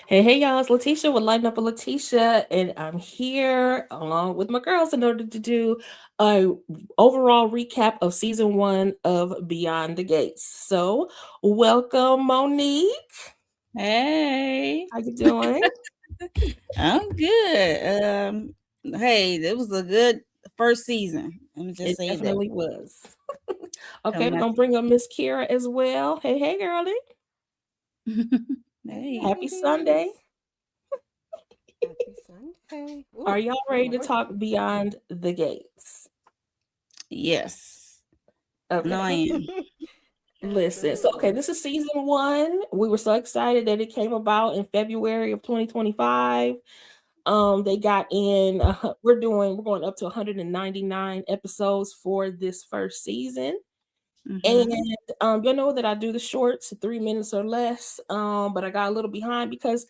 Hey, y'all, it's Letitia with Lighten Up with Letitia, and I'm here along with my girls in order to do a overall recap of season one of Beyond the Gates. So, welcome, Monique. Hey, How you doing? I'm good. Hey, it was a good first season. Let me just It say that. definitely was. Okay, Coming we're out gonna bring up Miss Kira as well. Hey, girlie. Hey, Happy Sunday. Ladies. Happy Sunday. Are Ooh, y'all good ready to morning. talk Beyond the Gates? yes. No, I Okay. am. Listen, so okay, Absolutely. this is season one. We were so excited that it came about in February of 2025. They got in. We're going up to 199 episodes for this first season, and Mm-hmm. you know that I do the shorts, 3 minutes or less. But I got a little behind because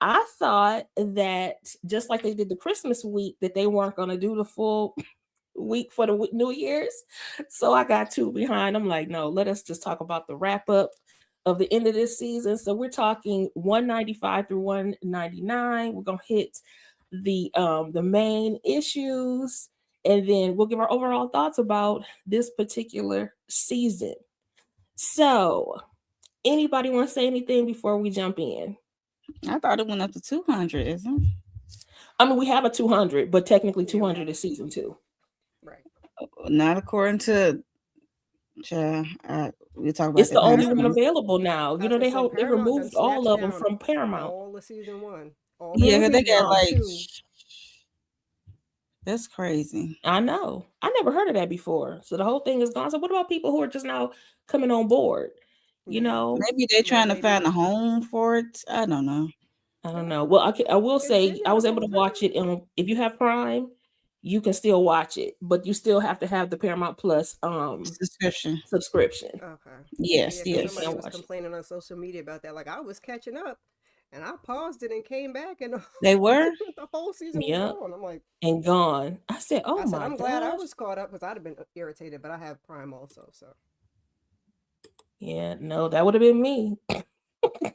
I thought that just like they did the Christmas week, that they weren't going to do the full week for the New Year's. So I got two behind. I'm like, no, let us just talk about the wrap up of the end of this season. So we're talking 195 through 199. We're gonna hit the main issues, and then we'll give our overall thoughts about this particular season. So, anybody want to say anything before we jump in? I thought it went up to 200, isn't I mean, we have a 200, but technically Yeah, we 200 have is season two. right. it? Not according to. We'll talk about It's the that only behind one scenes. available now. I You was know, gonna say they Paramount done removed all snatched of them down from Paramount. all of season one, all the Yeah, way because up they to got Hmm season like, two. that's crazy. I know. I never heard of that before. So the whole thing is gone. So what about people who are just now coming on board? You Yeah, know, Maybe they're well, trying to find maybe a home for it. I don't know. I don't know. Well, I will it's say been I there the was able whole to watch time. it, and if you have Prime, you can still watch it, but you still have to have the Paramount Plus Subscription. subscription. Okay. Yes, Yeah, because So you yes. somebody can was watch it. complaining on social media about that. Like I was catching up, and I paused it and came back, and They were? the whole season was Yep, gone. I'm like, and gone. I said, I "Oh said, my I'm glad I gosh." was caught up because I'd have been irritated, but I have Prime also, so Yeah, no, that would have been me.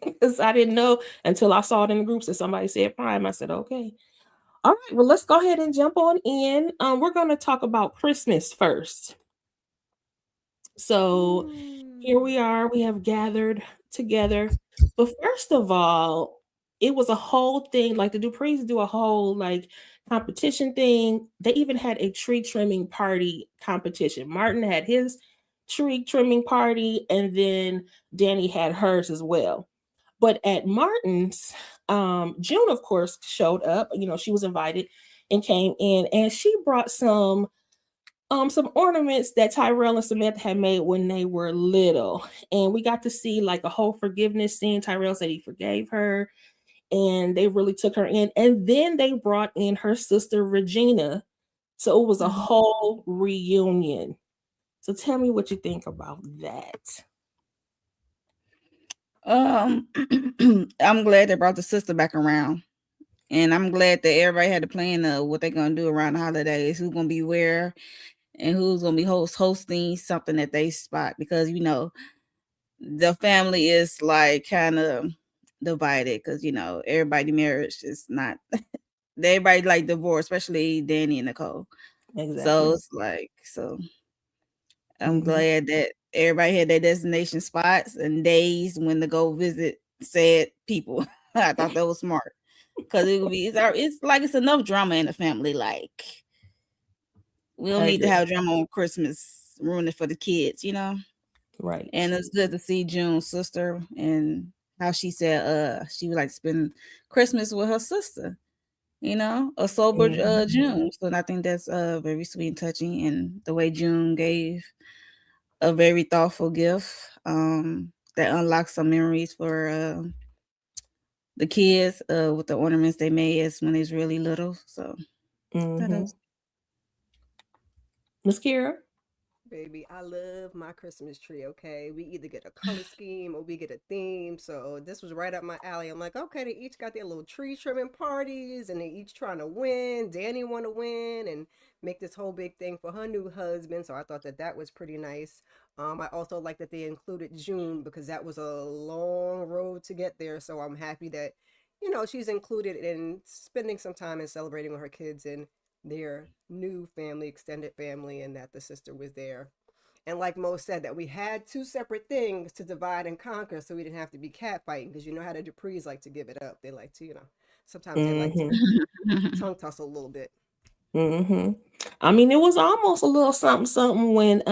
Because I didn't know until I saw it in the groups that somebody said Prime. I said, okay. All right, well, let's go ahead and jump on in. We're going to talk about Christmas first. So here hmm. we are. We have gathered together. But first of all, it was a whole thing. Like the Duprees do a whole like competition thing. They even had a tree trimming party competition. Martin had his tree trimming party, and then Danny had hers as well. But at Martin's, June, of course, showed up. You know, she was invited and came in, and she brought some ornaments that Tyrell and Samantha had made when they were little. And we got to see like a whole forgiveness scene. Tyrell said he forgave her, and they really took her in. And then they brought in her sister Regina. So it was a Mhm. whole reunion. So tell me what you think about that. Um, I'm glad they brought the sister back around, and I'm glad that everybody had a plan of what they're gonna do around the holidays, who's gonna be where, and who's gonna be hosting something that they spot, because the family is like kind of divided, because everybody marriage is not everybody like divorce, especially Danny and Nicole. So Exactly. it's like, so I'm Hmm glad that everybody had their destination spots and days when to go visit said people. I thought that was smart, because it would be it's like it's enough drama in the family. Like, we don't I need to agree. have drama on Christmas, ruin it for the kids. Right. And it's good to see June's sister, and how she said she would like to spend Christmas with her sister. A sober Hmm June. So I think that's very sweet and touching, and the way June gave a very thoughtful gift that unlocks some memories for the kids with the ornaments they made as when they was really little. So that hmm is. Miss Kira? Baby, I love my Christmas tree, okay? We either get a color scheme or we get a theme. So this was right up my alley. I'm like, okay, they each got their little tree trimming parties and they each trying to win. Danny want to win and make this whole big thing for her new husband. So I thought that that was pretty nice. I also like that they included June because that was a long road to get there. So I'm happy that, you know, she's included in spending some time and celebrating with her kids and their new family, extended family, and that the sister was there. And like Mo said, that we had two separate things to divide and conquer, so we didn't have to be catfighting. Because you know how the Duprees like to give it up. They like to, you know, sometimes they like to tongue tussle a little bit. I mean, it was almost a little something, something when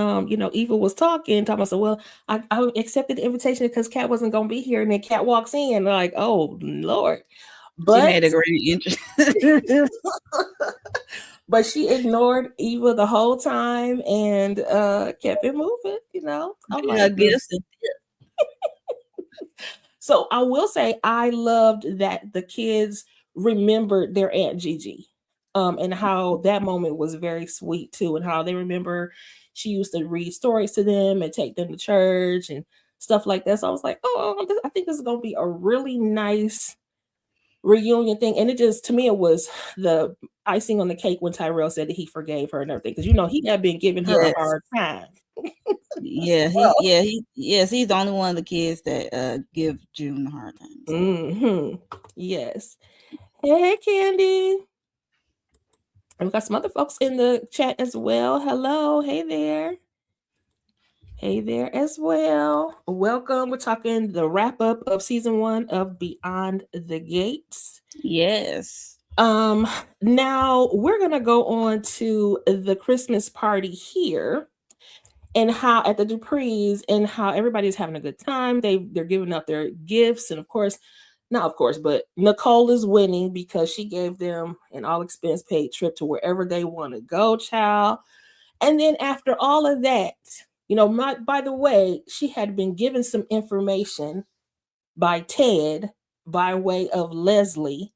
Eva was talking about, so well, I accepted the invitation because Kat wasn't gonna be here, and then Kat walks in, like, oh Lord. She But made a great entrance. but she ignored Eva the whole time and kept it moving, you know. I'm Yeah, like, gifts. so I will say I loved that the kids remembered their Aunt Gigi. And how that moment was very sweet too, and how they remember she used to read stories to them and take them to church and stuff like that. So I was like, oh, I think this is gonna be a really nice reunion thing. And it just, to me, it was the icing on the cake when Tyrell said that he forgave her and everything, because he had been giving her a Yes. hard time. He's the only one of the kids that give June a hard time. Yes. Hey, Candy. And we got some other folks in the chat as well. Hello. Hey there. Hey there as well. Welcome. We're talking the wrap up of season 1 of Beyond the Gates. Yes. Now we're gonna go on to the Christmas party here, and how at the Duprees, and how everybody's having a good time. They're giving out their gifts, and but Nicole is winning because she gave them an all expense paid trip to wherever they want to go, child. And then after all of that, by the way, she had been given some information by Ted by way of Leslie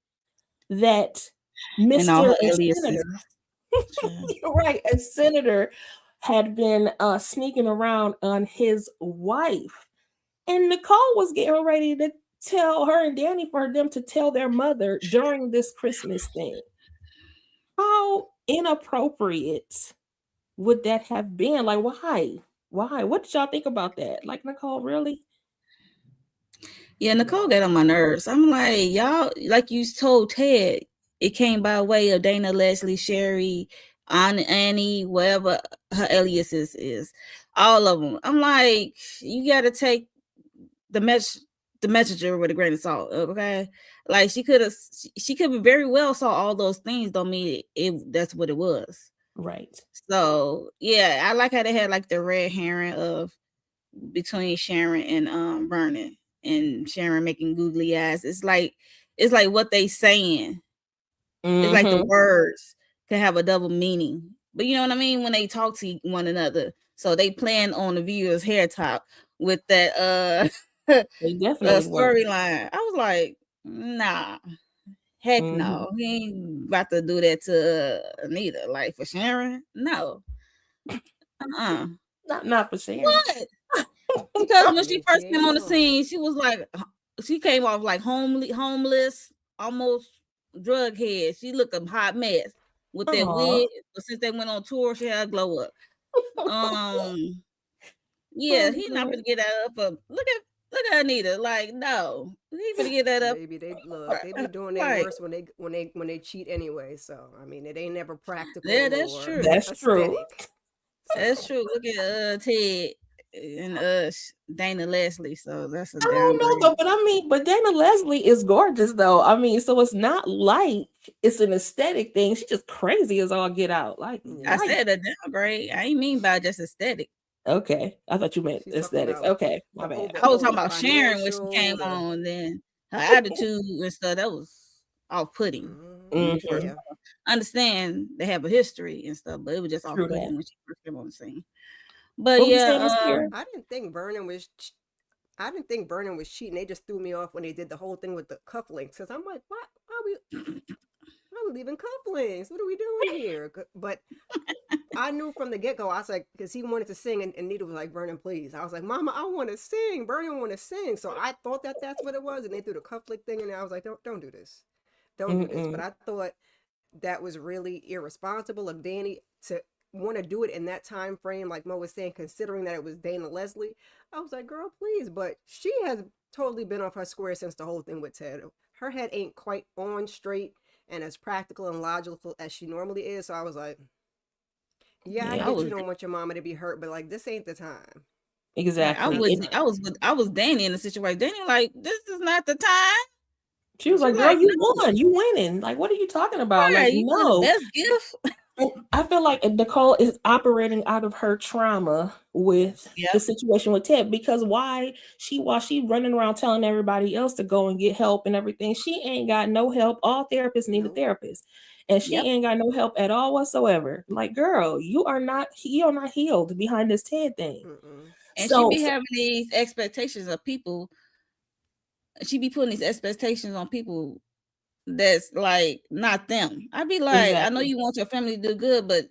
that Mr. Senator, right, a senator had been sneaking around on his wife. And Nicole was getting ready to tell her and Danny for them to tell their mother during this Christmas thing. How inappropriate would that have been? Like, why? What did y'all think about that? Like, Nicole, really? Yeah, Nicole got on my nerves. I'm like, y'all, like you told Ted, it came by way of Dana, Leslie, Sherry, Annie, whatever her aliases is, all of them. I'm like, you got to take the messenger with a grain of salt, okay? Like she could very well saw all those things. Don't mean that's what it was, right? So yeah, I like how they had like the red herring of between Sharon and Vernon, and Sharon making googly eyes. It's like what they saying. It's like the words can have a double meaning, but you know what I mean when they talk to one another. So they plan on the viewer's hair top with that storyline. I was like, nah, heck no, he ain't about to do that to Anita. Like for Sharon, no, not for Sharon. What? Because when she first came on the scene, she was like, she came off like homeless, almost drug head. She looked a hot mess with that wig. But since they went on tour, she had a glow up. Yeah, he's not gonna get that up. Look at Anita. Like, no, he's gonna get that up. Maybe they be doing their worst when they cheat anyway. So I mean, it ain't never practical. Yeah, that's true. That's true. That's true. Look at Ted and Dana Leslie. So that's a I don't know though, but Dana Leslie is gorgeous though. I mean, so it's not like it's an aesthetic thing. She's just crazy as all get out. Like I said, a downgrade. I ain't mean by just aesthetic. Okay, I thought you meant aesthetics. Okay, my bad. I was talking about Sharon when she came on. Then her attitude and stuff, that was off-putting. Yeah. I understand they have a history and stuff, but it was just off-putting when she first came on the scene. But I didn't think Vernon was cheating. They just threw me off when they did the whole thing with the cufflinks. Because I'm like, what? Why are we leaving cufflinks? What are we doing here? But I knew from the get-go. I was like, because he wanted to sing, and Nita was like, Vernon, please. I was like, Mama, I want to sing. Vernon want to sing. So I thought that's what it was, and they threw the cufflink thing, and I was like, don't do this. Don't do this. But I thought that was really irresponsible of Danny to want to do it in that time frame, like Mo was saying, considering that it was Dana Leslie. I was like, girl, please. But she has totally been off her square since the whole thing with Ted. her head ain't quite on straight and as practical and logical as she normally is. So I was like, yeah, I I Yeah, get you was don't want your mama to be hurt, but like this ain't the time. like, It's exactly. not the It, time. I was Danny in the situation. Danny like, this is not the time. she was She like, "Girl, like, you no, won. You winning. Like, what are you talking about? Like, right? You want the no." best gift? And I feel like Nicole is operating out of her trauma with the Yep, situation with Ted because while she running around telling everybody else to go and get help and everything, she ain't got no help. All therapists need a Nope. therapist, and she yep. ain't got no help at all whatsoever. Like, girl, you're not healed behind this Ted thing. Mm-mm. And she So, be having these expectations of people. She be putting these expectations on people that's like not them. I be like, I know exactly. you want your family to do good, but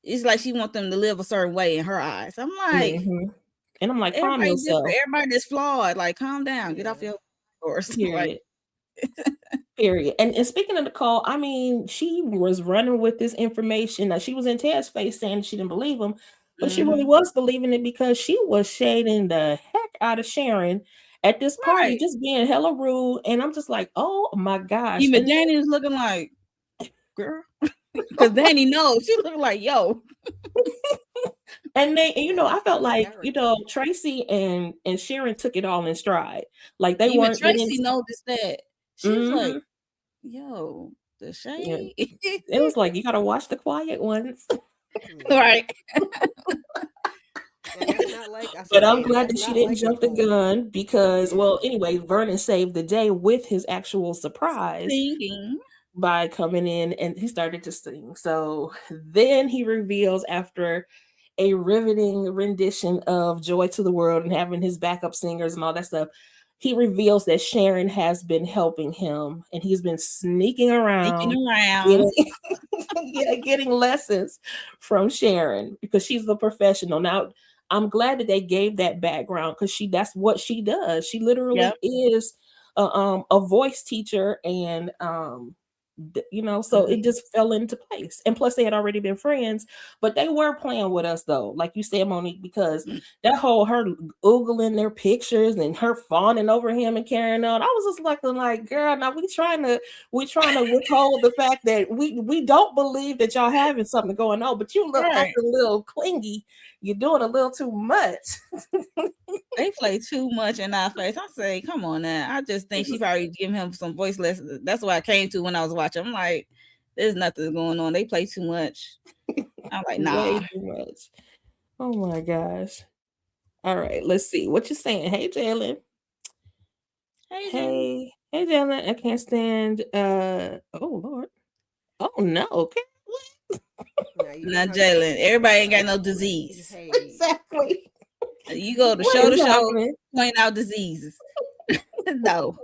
it's like she want them to live a certain way in her eyes. I'm like, Mhm. And I'm like, calm everybody different. yourself. Everybody is flawed. Like, calm down. Get off Yeah. your horse. Like, Period. Period. And speaking of Nicole, I mean, she was running with this information. Now, she was in Ted's face saying she didn't believe him, but she really mm-hmm. was believing it because she was shading the heck out of Sharon at this party, Right. just being hella rude. And I'm just like, oh my gosh. Even Danny was looking like, girl, because Danny knows. She looked like, yo, And they, and, Yeah, I felt in like, character. Tracy and Sharon took it all in stride. Like they even weren't getting. Tracy noticed that. She was like, Mhm. yo, the Yeah. shade. It was like you gotta watch the quiet ones. Yeah. Right. And that's not like I But said, I'm Danny. glad That's that she not didn't like jump the Nicole. gun because, well, Yeah. anyway, Vernon saved the day with his actual surprise Singing. by coming in and he started to sing. So then he reveals after a riveting rendition of Joy to the World and having his backup singers and all that stuff, he reveals that Sharon has been helping him and he's been sneaking Sneaking around, around. getting, yeah, getting lessons from Sharon because she's the professional. Now, I'm glad that they gave that background because that's what she does. She Yep. literally is a voice teacher and so it Mhm. just fell into place. And plus, they had already been friends, but they were playing with us though, like you said, Monique, because that whole her oogling their pictures and her fawning over him and carrying on. I was just like, girl, now we trying to withhold the fact that we don't believe that y'all having something going on, but you look Right. acting a little clingy. You're doing a little too much. They play too much in our face. I say, come on now. I just think she probably giving him some voice lessons. That's what I came to when I was watching. I'm like, there's nothing going on. They play too much. I'm like, Way nah. too much. Oh my gosh. All right, let's see what you're saying. Hey, Jalen. Hey, Jalen. Hey, Jalen. I can't stand. Oh Lord. Oh no. Okay. Now you know Not how you Jalen. Everybody ain't got no disease. behave. Exactly. You go What is to show, happening? point out diseases. No.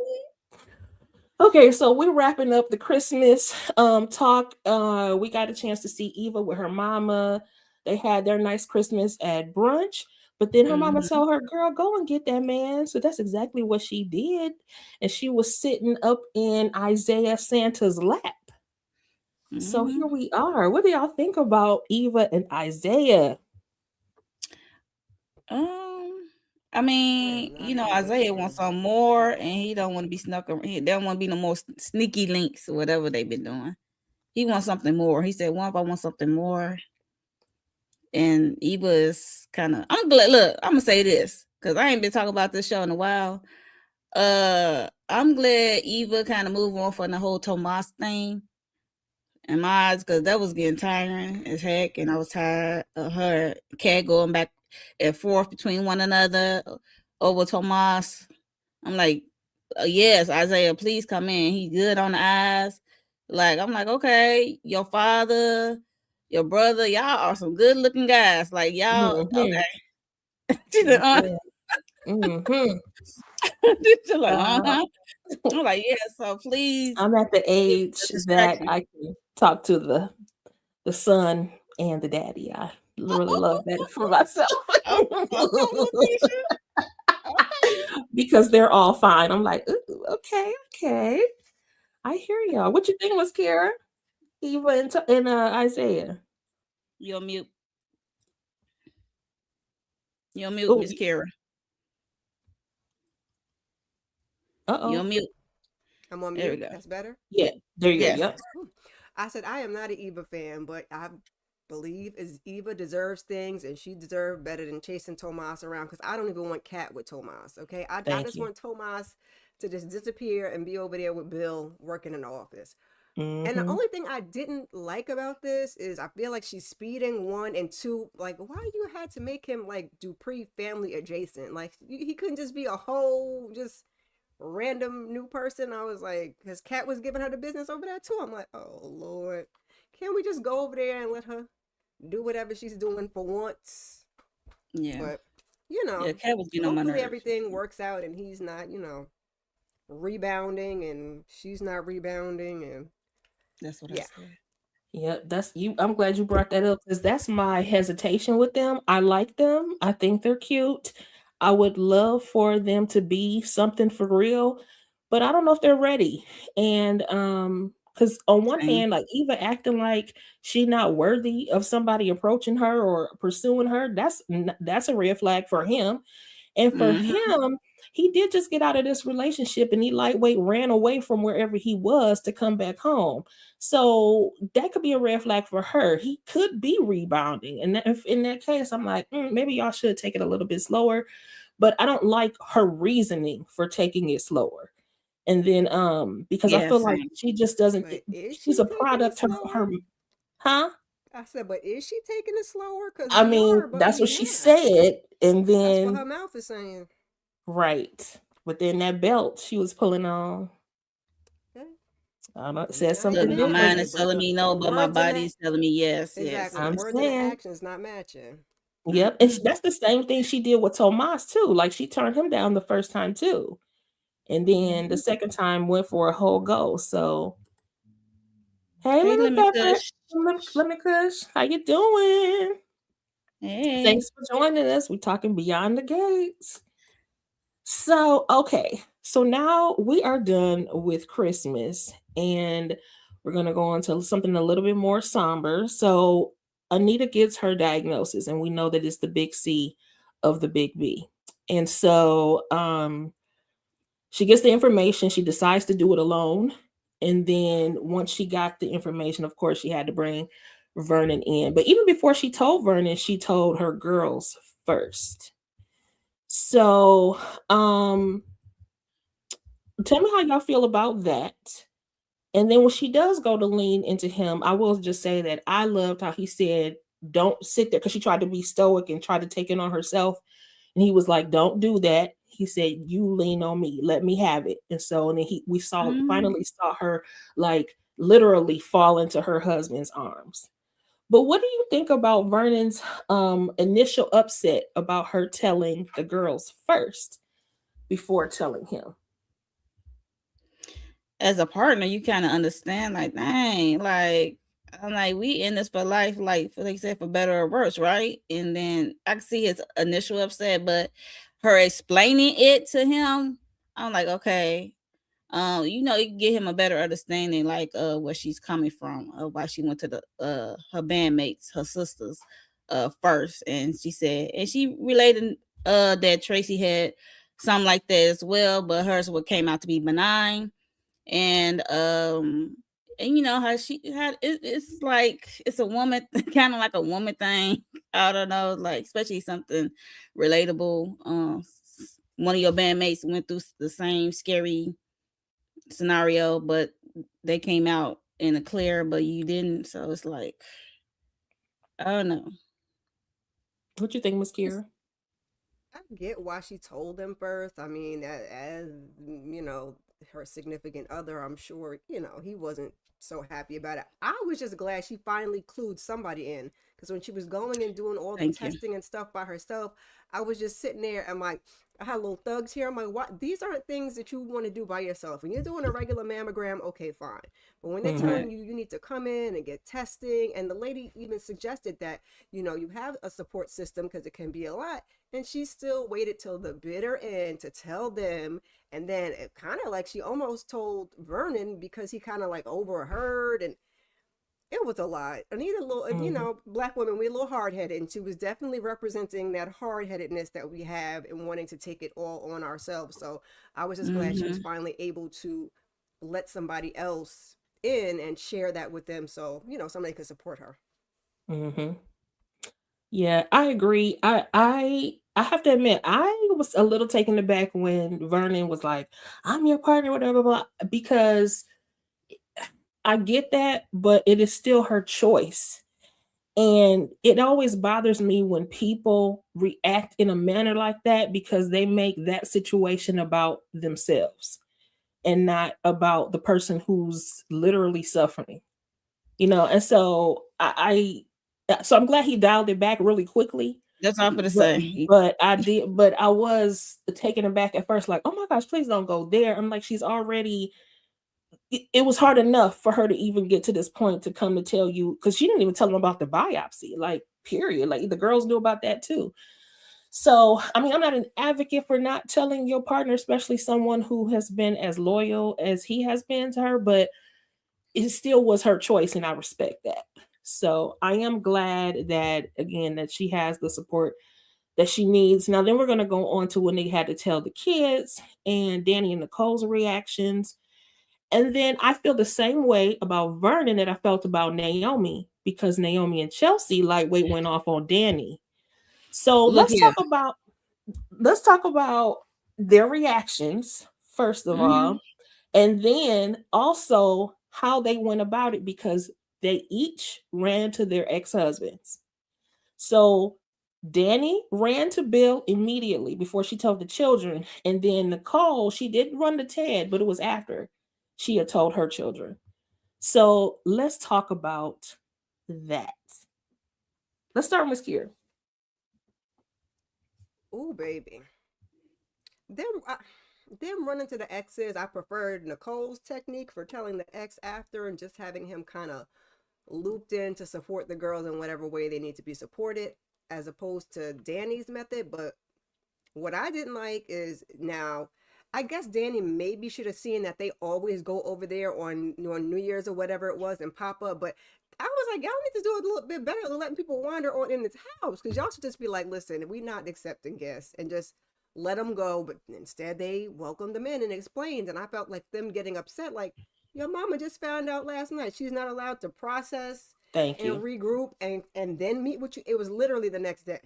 Okay, so we're wrapping up the Christmas talk. We got a chance to see Eva with her mama. They had their nice Christmas at brunch, but then her mama Mhm. told her, "Girl, go and get that man." So that's exactly what she did, and she was sitting up in Isaiah Santa's lap. So here Mhm. we are. What do y'all think about Eva and Isaiah? I I am mean, not here with Isaiah wants them. some more, and he don't want to be snuck. He don't want to be no more sneaky links or whatever they've been doing. He wants something more. He said, "What if I want something more?" And Eva is kind of. I'm glad. Look, I'm gonna say this because I ain't been talking about this show in a while. I'm glad Eva kind of moved on from the whole Tomas thing in my eyes because that was getting tiring as heck, and I was tired of her cat going back and forth between one another over Tomas. I'm like, yes, Isaiah, please come in. He good on the eyes. Like, I'm like, okay, your father, your brother, y'all are some good looking guys. Like, y'all, Mhm. okay. She's like, Yeah. Mhm. She's like, Uh, uh-huh. I'm like, yeah, so please I'm at the get the age that distraction. I can talk to the son and the daddy. I really love that for myself. Oh, okay, Letitia. Okay. Because they're all fine. I'm like, ooh, okay, okay. I hear y'all. What you think, Miss Kara? Eva and Isaiah. You're mute. You're mute, Oh, Miss Kara. You're uh-oh. mute. I'm on There we mute. go. That's better. Yeah, there you go. Yes. Yep. I said I am not an Eva fan, but I believe is Eva deserves things and she deserves better than chasing Tomas around because I don't even want Cat with Tomas. Okay, I Thank just you. want Tomas to just disappear and be over there with Bill working in the office. And the Mm-hmm. only thing I didn't like about this is I feel like she's speeding, one, and two, like why you had to make him like Dupree family adjacent? Like he couldn't just be a whole just random new person. I was like, because Kat was giving her the business over there too. I'm like, oh Lord, can't we just go over there and let her do whatever she's doing for once? Yeah. But you Yeah, know, Cat was getting on my hopefully nerves. everything works out and he's not, rebounding and she's not rebounding and That's what I yeah. said. Yeah, that's you. I'm glad you brought that up because that's my hesitation with them. I like them. I think they're cute. I would love for them to be something for real, but I don't know if they're ready. And because on one Same. hand, like Eva acting like she not worthy of somebody approaching her or pursuing her, that's a red flag for him. And for Mm-hmm. him, he did just get out of this relationship and he lightweight ran away from wherever he was to come back home. So that could be a red flag for her. He could be rebounding. And if in that case, I'm like, maybe y'all should take it a little bit slower. But I don't like her reasoning for taking it slower. And then because I Yeah, feel like same. she just doesn't But is she's she a taking it product of slower? her, huh? I said, but is she taking it slower? Because I we mean, are, but that's we what she not. said. And That's what then her mouth is saying. right within that belt she was pulling on. Okay. I don't know, it I mean, says I ain't Look, something my mad at different. mind it, is but telling the me the no, but my words and body that is telling me yes, yes. exactly the I'm words and the saying. actions not matching. Yep, and that's the same thing she did with Tomas too. Like she turned him down the first time too, and then the Mhm. second time went for a whole go. So, hey, Hey, Lemon Lemon Pepper, Kush. Lemon Kush, how you doing? Hey. Thanks for joining us. We're talking Beyond the Gates. So, okay, so now we are done with Christmas, and we're gonna go on to something a little bit more somber. So, Anita gets her diagnosis, and we know that it's the big C of the big B. And so, she gets the information, she decides to do it alone. And then once she got the information, of course, she had to bring Vernon in. But even before she told Vernon, she told her girls first. So, tell me how y'all feel about that. And then when she does go to lean into him, I will just say that I loved how he said, don't sit there, because she tried to be stoic and try to take it on herself. And he was like, don't do that. He said, you lean on me, let me have it. And so and then we Mm. finally saw her like literally fall into her husband's arms. But what do you think about Vernon's initial upset about her telling the girls first before telling him? As a partner, you kind of understand, like, dang, like, I'm like, we in this for life, like, for, like I said, for better or worse, right? And then I can see his initial upset, but her explaining it to him, I'm like, okay, you can get him a better understanding, like, where she's coming from, why she went to the her bandmates, her sisters, first, and she said, and she related, that Tracy had something like that as well, but hers what came out to be benign, and you know how she had it's like it's a woman kind of like a woman thing. I don't know, like especially something relatable. One of your bandmates went through the same scary scenario, but they came out in the clear, but you didn't. So it's like, I don't know. What you think, Miss It's, Kira? I get why she told them first. I mean, as her significant other, I'm sure, he wasn't so happy about it. I was just glad she finally clued somebody in because when she was going and doing all the thank you. testing and stuff by herself, I was just sitting there and like, I had little thugs here. I'm like, what? These aren't things that you want to do by yourself. When you're doing a regular mammogram, okay, fine. But when they're Mhm. telling you need to come in and get testing, and the lady even suggested that, you have a support system because it can be a lot. And she still waited till the bitter end to tell them. And then it kind of like she almost told Vernon because he kind of like overheard. And it was a lot. Anita, a little, Mhm. black women, we're a little hard headed. And she was definitely representing that hard headedness that we have and wanting to take it all on ourselves. So I was just glad she was Hmm. finally able to let somebody else in and share that with them, so somebody could support her. Mhm. Yeah, I agree. I have to admit, I was a little taken aback when Vernon was like, "I'm your partner," whatever, blah, because I get that, but it is still her choice. And it always bothers me when people react in a manner like that because they make that situation about themselves and not about the person who's literally suffering. And so so I'm glad he dialed it back really quickly. That's all I'm gonna But say. but I was taken aback at first, like, oh my gosh, please don't go there. I'm like, she's already it was hard enough for her to even get to this point to come to tell you, because she didn't even tell them about the biopsy, like, period. Like, the girls knew about that too. So, I mean, I'm not an advocate for not telling your partner, especially someone who has been as loyal as he has been to her, but it still was her choice, and I respect that. So I am glad that, again, that she has the support that she needs. Now, then we're going to go on to when they had to tell the kids and Danny and Nicole's reactions. And then I feel the same way about Vernon that I felt about Naomi, because Naomi and Chelsea lightweight went off on Danny. So Look here. let's talk about their reactions first of Mhm. all, and then also how they went about it, because they each ran to their ex-husbands. So Danny ran to Bill immediately before she told the children. And then Nicole, she did run to Ted, but it was after she had told her children. So let's talk about that. Let's start with Kier. Ooh, baby. Them, them running to the exes, I preferred Nicole's technique for telling the ex after and just having him kind of looped in to support the girls in whatever way they need to be supported, as opposed to Danny's method. But what I didn't like is, now, I guess Danny maybe should have seen that they always go over there on New Year's or whatever it was and pop up. But I was like, y'all need to do it a little bit better than letting people wander on in this house, because y'all should just be like, listen, we not accepting guests, and just let them go. But instead, they welcomed them in and explained. And I felt like them getting upset, like, your mama just found out last night she's not allowed to process Thank and you. regroup and then meet with you. It was literally the next day.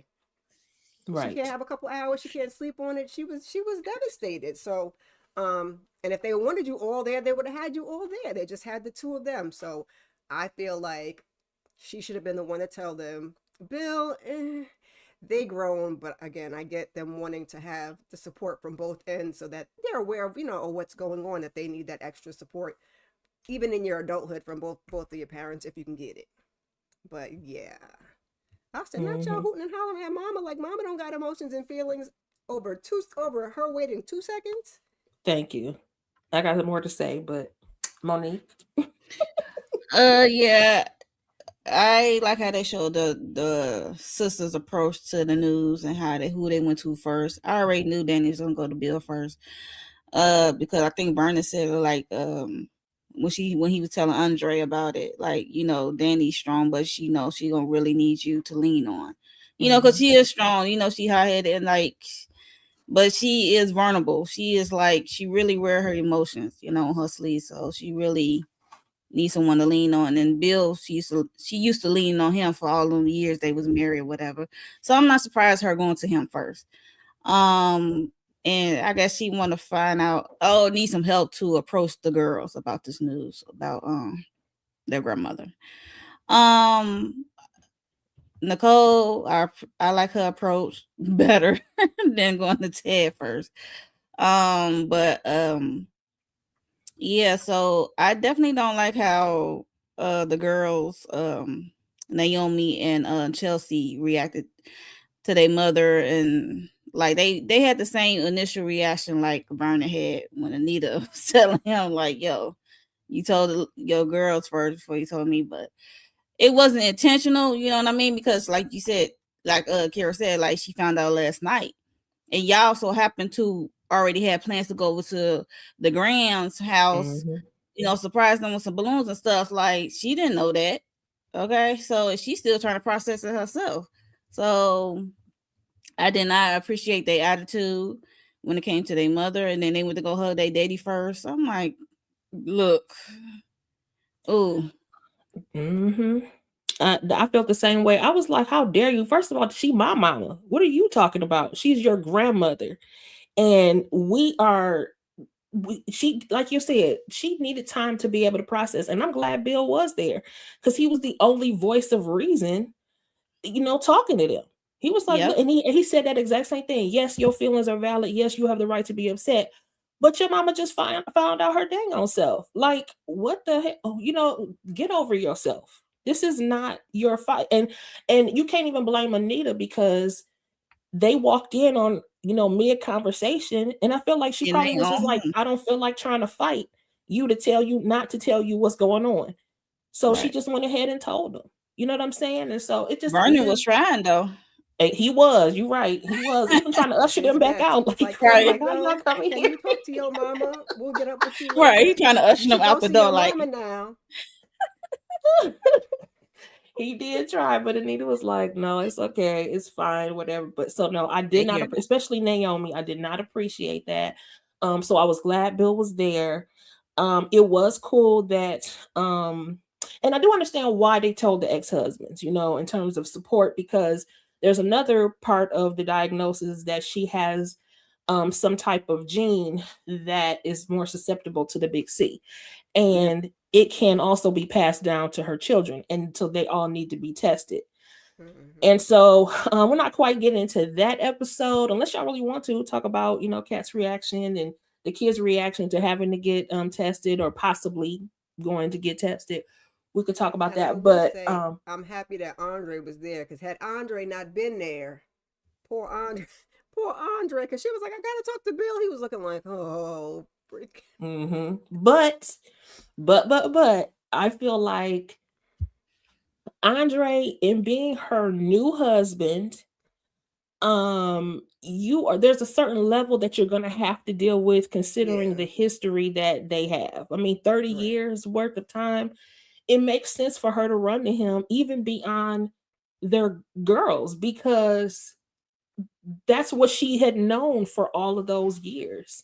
She can't Right. have a couple hours, she can't sleep on it. She was devastated. So and if they wanted you all there, they would have had you all there. They just had the two of them. So I feel like she should have been the one to tell them, Bill, they grown. But again, I get them wanting to have the support from both ends, so that they're aware of what's going on, that they need that extra support even in your adulthood from both of your parents, if you can get it. But yeah, I said, not y'all Hmm. hooting and hollering at mama like mama don't got emotions and feelings over her waiting 2 seconds. Thank you. I got more to say, but Monique. Yeah. I like how they showed the sisters' approach to the news and who they went to first. I already knew Danny was gonna go to Bill first. Because I think Vernon said, like, when he was telling Andre about it, like, Danny's strong, but she knows she gonna really need you to lean on. Because Mhm. she is strong, she hot headed, and like, but she is vulnerable. She is like, she really wear her emotions, on her sleeve. So she really needs someone to lean on. And Bill, she used to lean on him for all the years they was married or whatever. So I'm not surprised her going to him first. Um, and I guess she want to find out. Oh, need some help to approach the girls about this news about their grandmother. Um, Nicole, I like her approach better than going to Ted first. But yeah, so I definitely don't like how the girls, Naomi and Chelsea, reacted to their mother, and like they had the same initial reaction like Vernon had when Anita was telling him, like, yo, you told your girls first before you told me. But it wasn't intentional, you know what I mean? Because like you said, like Kara said, like, she found out last night, and y'all so happened to already had plans to go over to the Grams house, Mhm. surprise them with some balloons and stuff. Like, she didn't know that. Okay, so she's still trying to process it herself. So I did not appreciate their attitude when it came to their mother, and then they went to go hug their daddy first. I'm like, Look. Oh, I felt the same way. I was like, how dare you? First of all, she my mama. What are you talking about? She's your grandmother. And she, like you said, she needed time to be able to process. And I'm glad Bill was there because he was the only voice of reason, talking to them. He was like, yep. and he said that exact same thing. Yes, your feelings are valid. Yes, you have the right to be upset. But your mama just found out her dang on self. Like, what the heck? Oh, get over yourself. This is not your fight. And you can't even blame Anita because they walked in on, mid conversation. And I feel like she And probably they was just on like, home. I don't feel like trying to fight you to tell you not to tell you what's going on. So she Right. just went ahead and told them. You know what I'm saying? And so it Vernon was just trying though. he was, you're right. He was even trying to usher them back Yes, out. he was like, Like, "Can Right. you how y'all go? coming Can here? you talk to your mama? We'll get up with you Right. He later. trying to usher You them should out go the see your door like, mama now." He did try, but Anita was like, no, it's okay, it's fine, whatever. But so no, I did they not, hear me. especially Naomi, I did not appreciate that. So I was glad Bill was there. It was cool that and I do understand why they told the ex-husbands, in terms of support, because there's another part of the diagnosis that she has some type of gene that is more susceptible to the big C. Yeah. And it can also be passed down to her children. And so they all need to be tested. And so we're not quite getting into that episode unless y'all really want to talk about, Kat's reaction and the kids' reaction to having to get tested or possibly going to get tested. We could talk about And I that. will But say, I'm happy that Andre was there because had Andre not been there, poor Andre, poor Andre, because she was like, "I gotta talk to Bill." He was looking like, "Oh, freak." but I feel like Andre, in being her new husband, there's a certain level that you're gonna have to deal with considering Yeah, the history that they have. I mean, 30 right. years worth of time. It makes sense for her to run to him even beyond their girls because that's what she had known for all of those years.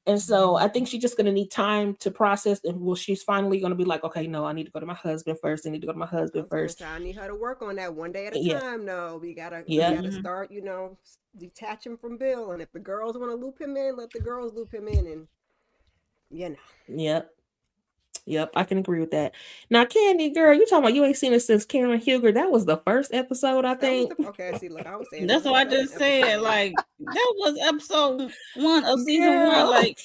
And so I think she's just going to need time to process. And she's finally going to be like, okay, no, I need to go to my husband first. I need to go to my I husband was gonna first. say I need her to work on that one day at a Yeah. time. No, we Yeah. gotta start, detaching from Bill. And if the girls want to loop him in, let the girls loop him in, and you know. Yep. Yep. I can agree with that. Now, Candy, girl, you talking about you ain't seen it since Karen Huger. That was the first episode, I That was think. okay. See, look, I was saying this That's is the what I second just said. episode. Like that was episode 1 of season 1. Girl. Like,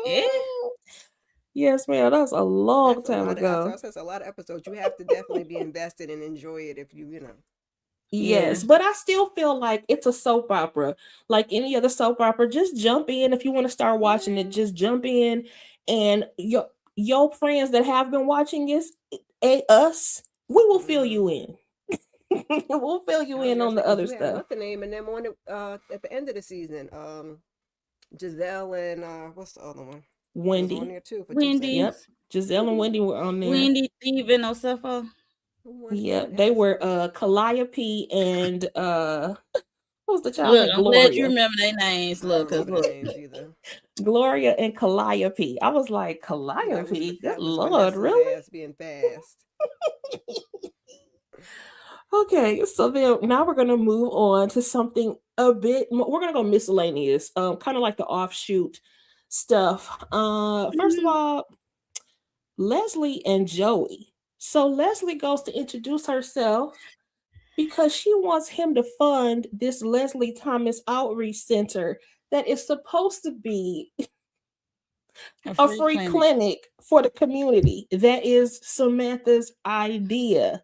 yeah. Yes, ma'am. That was a long That's a time lot of ago. that's a lot of episodes. You have to definitely be invested and enjoy it if you know. Yes, but I still feel like it's a soap opera. Like any other soap opera, just jump in if you want to start watching it, Yeah. just jump in and your friends that have been watching us, we will fill you in. We'll fill you I was in gonna on say the because other you had stuff. what's the name and them on it at the end of the season. Giselle and what's the other one? Was on Wendy. there too for 2 Wendy, Yep. seconds. Giselle and Wendy were on there. Wendy, Steven, Osefo. Yep. They were Calliope and what was the child Look, name? I'm glad you Gloria. remember their names. I don't Look, cause remember the look, names either. Gloria and Calliope. I was like, That Calliope? Good was Lord, Vanessa's really? ass being fast. Okay, so then now we're gonna move on to something a bit more. We're gonna go miscellaneous, kind of like the offshoot stuff. First of all, Leslie and Joey. So Leslie goes to introduce herself because she wants him to fund this Leslie Thomas Outreach Center that is supposed to be a free clinic for the community. That is Samantha's idea.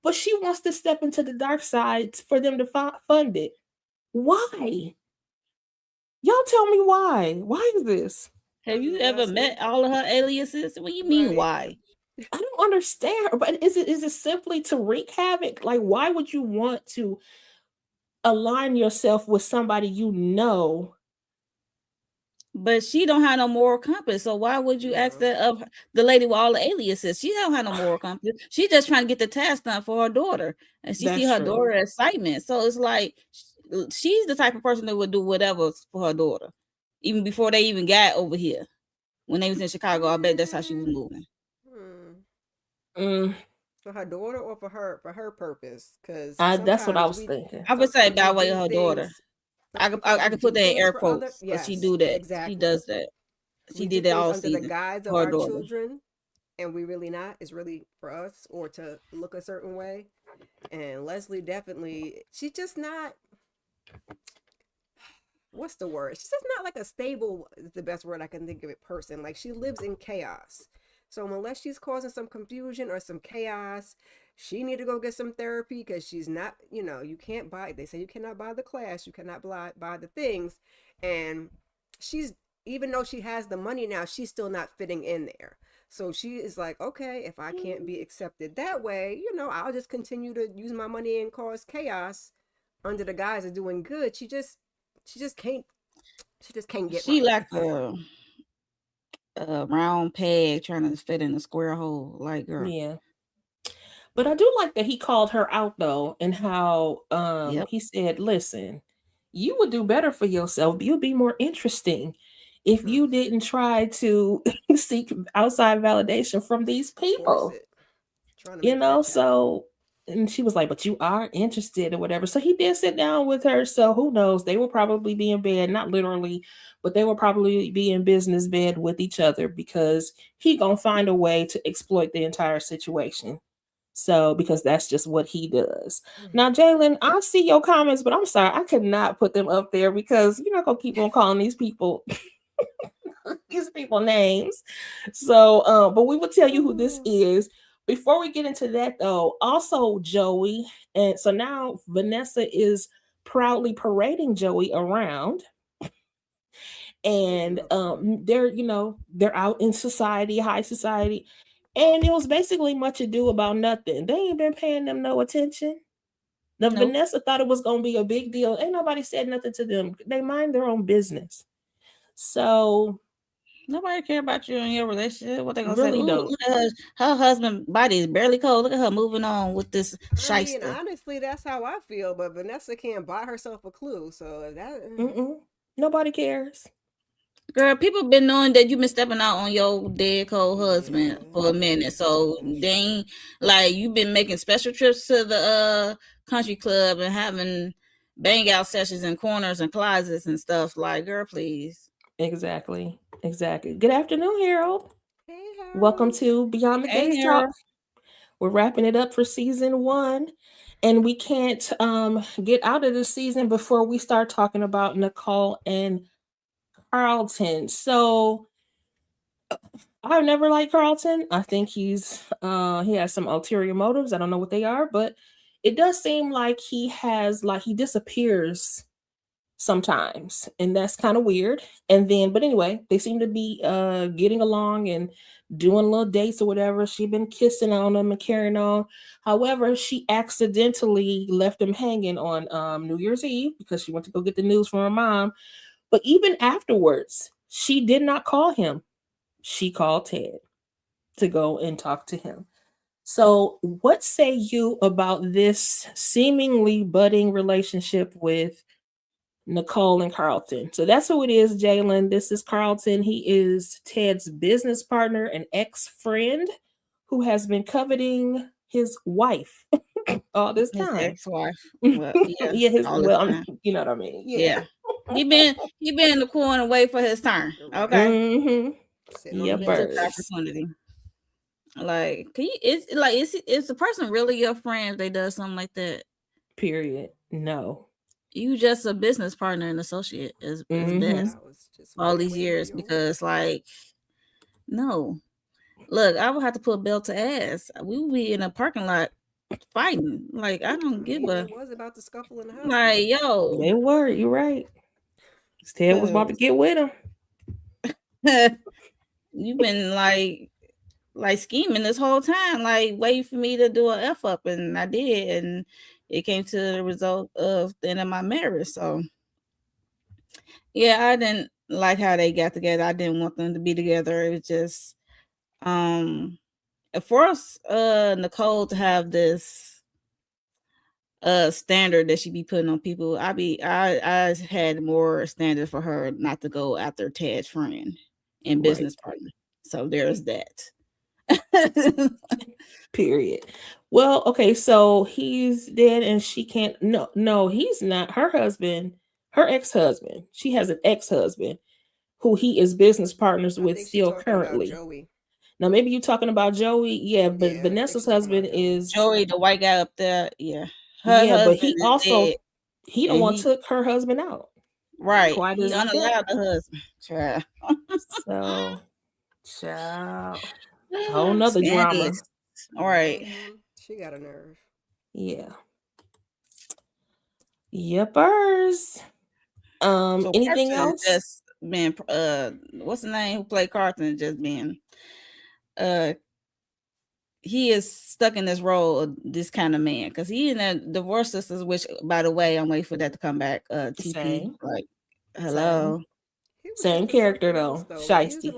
But she wants to step into the dark side for them to fund it. Why? Y'all tell me why. Why is this? Have you ever met all of her aliases? What do you mean, Right. why? I don't understand. But is it simply to wreak havoc? Like, why would you want to align yourself with somebody you know? But she don't have no moral compass. So why would you ask that of the lady with all the aliases? She don't have no moral compass. She's just trying to get the task done for her daughter. And she see her daughter excitement. So it's like she's the type of person that would do whatever for her daughter, even before they even got over here. when they was in Chicago. I bet that's how she was moving. Mm, For her daughter or for her purpose? Because that's what I sometimes was thinking. I would say sometimes by we way of do her daughter. things. I Sometimes we could put do that in things air for other. quotes because she Yes, do that. She exactly. does that. She We do did that things all under the season guise of for her our daughter. children, and we really not. It's really for us or to look a certain way. And Leslie definitely, she's just not. What's the word? She's just not like a stable, is the best word I can think of it, person. Like she lives in chaos. So unless she's causing some confusion or some chaos, she need to go get some therapy because she's not, you can't buy, they say you cannot buy the class, you cannot buy the things. And she's, even though she has the money now, she's still not fitting in there. So she is like, okay, if I can't be accepted that way, I'll just continue to use my money and cause chaos under the guise of doing good. She just can't get She right. like a round peg trying to fit in a square hole. Like, girl. Yeah. But I do like that he called her out though, and how Yep. he said, "Listen, you would do better for yourself. You'll be more interesting if you didn't try to seek outside validation from these Force people." it. Trying to make that happen. So, and she was like, "But you are interested or whatever." So he did sit down with her. So who knows? They will probably be in bed, not literally, but they will probably be in business bed with each other because he gonna find a way to exploit the entire situation. So, because that's just what he does. Now, Jalen, I see your comments, but I'm sorry, I could not put them up there because you're not gonna keep on calling these people names. So, but we will tell you who this is. Before we get into that, though, also Joey, and so now Vanessa is proudly parading Joey around, and they're out in society, high society, and it was basically much ado about nothing. They ain't been paying them no attention. Now, Nope. Vanessa thought it was going to be a big deal. Ain't nobody said nothing to them. They mind their own business. So Nobody care about you and your relationship. What they gonna really say? Ooh, don't. look at her husband body is barely cold. Look at her moving on with this shyster. Honestly, that's how I feel. But Vanessa can't buy herself a clue. So that. Nobody cares. Girl, people been knowing that you been stepping out on your dead cold husband for a minute. So they ain't like you been making special trips to the country club and having bang out sessions in corners and closets and stuff. Like, girl, please. Exactly. Good afternoon, Harold. Hey, Harold. Welcome to Beyond the Gates Talk. We're wrapping it up for season 1, and we can't get out of the season before we start talking about Nicole and Carlton. So I've never liked Carlton. I think he has some ulterior motives. I don't know what they are, but it does seem like he disappears sometimes, and that's kind of weird. And then, but anyway, they seem to be getting along and doing little dates or whatever. She's been kissing on him and carrying on. However, she accidentally left him hanging on New Year's Eve because she went to go get the news from her mom. But even afterwards, she did not call him. She called Ted to go and talk to him. So, what say you about this seemingly budding relationship with Nicole and Carlton? So that's who it is, Jalen. This is Carlton. He is Ted's business partner and ex-friend who has been coveting his wife all this time. His ex-wife. Well, yeah. You know what I mean. Yeah. He been in the corner waiting for his turn. Okay. Mm-hmm. Yeah, opportunity. Like, is the person really your friend if they does something like that? Period. No. You just a business partner and associate is best all these years because like no. Look, I would have to put belt to ass. We would be in a parking lot fighting. Like, I don't give a. It was about to scuffle in the house. Like, yo. They were. You're right. Ted was about to get with him. You've been like scheming this whole time, like waiting for me to do an F up, and I did, and it came to the result of the end of my marriage. So, yeah, I didn't like how they got together. I didn't want them to be together. It was just, for us, Nicole to have this standard that she be putting on people. I had more standard for her not to go after Ted's friend and Right. business partner. So there's that. Period. Well, okay, so he's dead and she can't. No, he's not. Her husband, her ex-husband. She has an ex-husband who he is business partners I with think she's still talking about currently. Joey. Now, maybe you're talking about Joey. Yeah, but Yeah, I think Vanessa's she's talking husband about Joey. is Joey, the white guy up there, yeah. Her yeah, but husband he is also dead, he the and one he took her husband out. right. Quite He as kept. unallowed the husband. Child. So, child, whole nother drama. Scandalous. All right. Mhm. She got a nerve. Yeah. Yepers. So Anything Carson else? just been what's the name who played Carson just been he is stuck in this role of this kind of man because he in the Divorce Sisters, which by the way, I'm waiting for that to come back. TP, Same. like hello. He was Same just in character something else, though. though. Like, he was Shiesty. in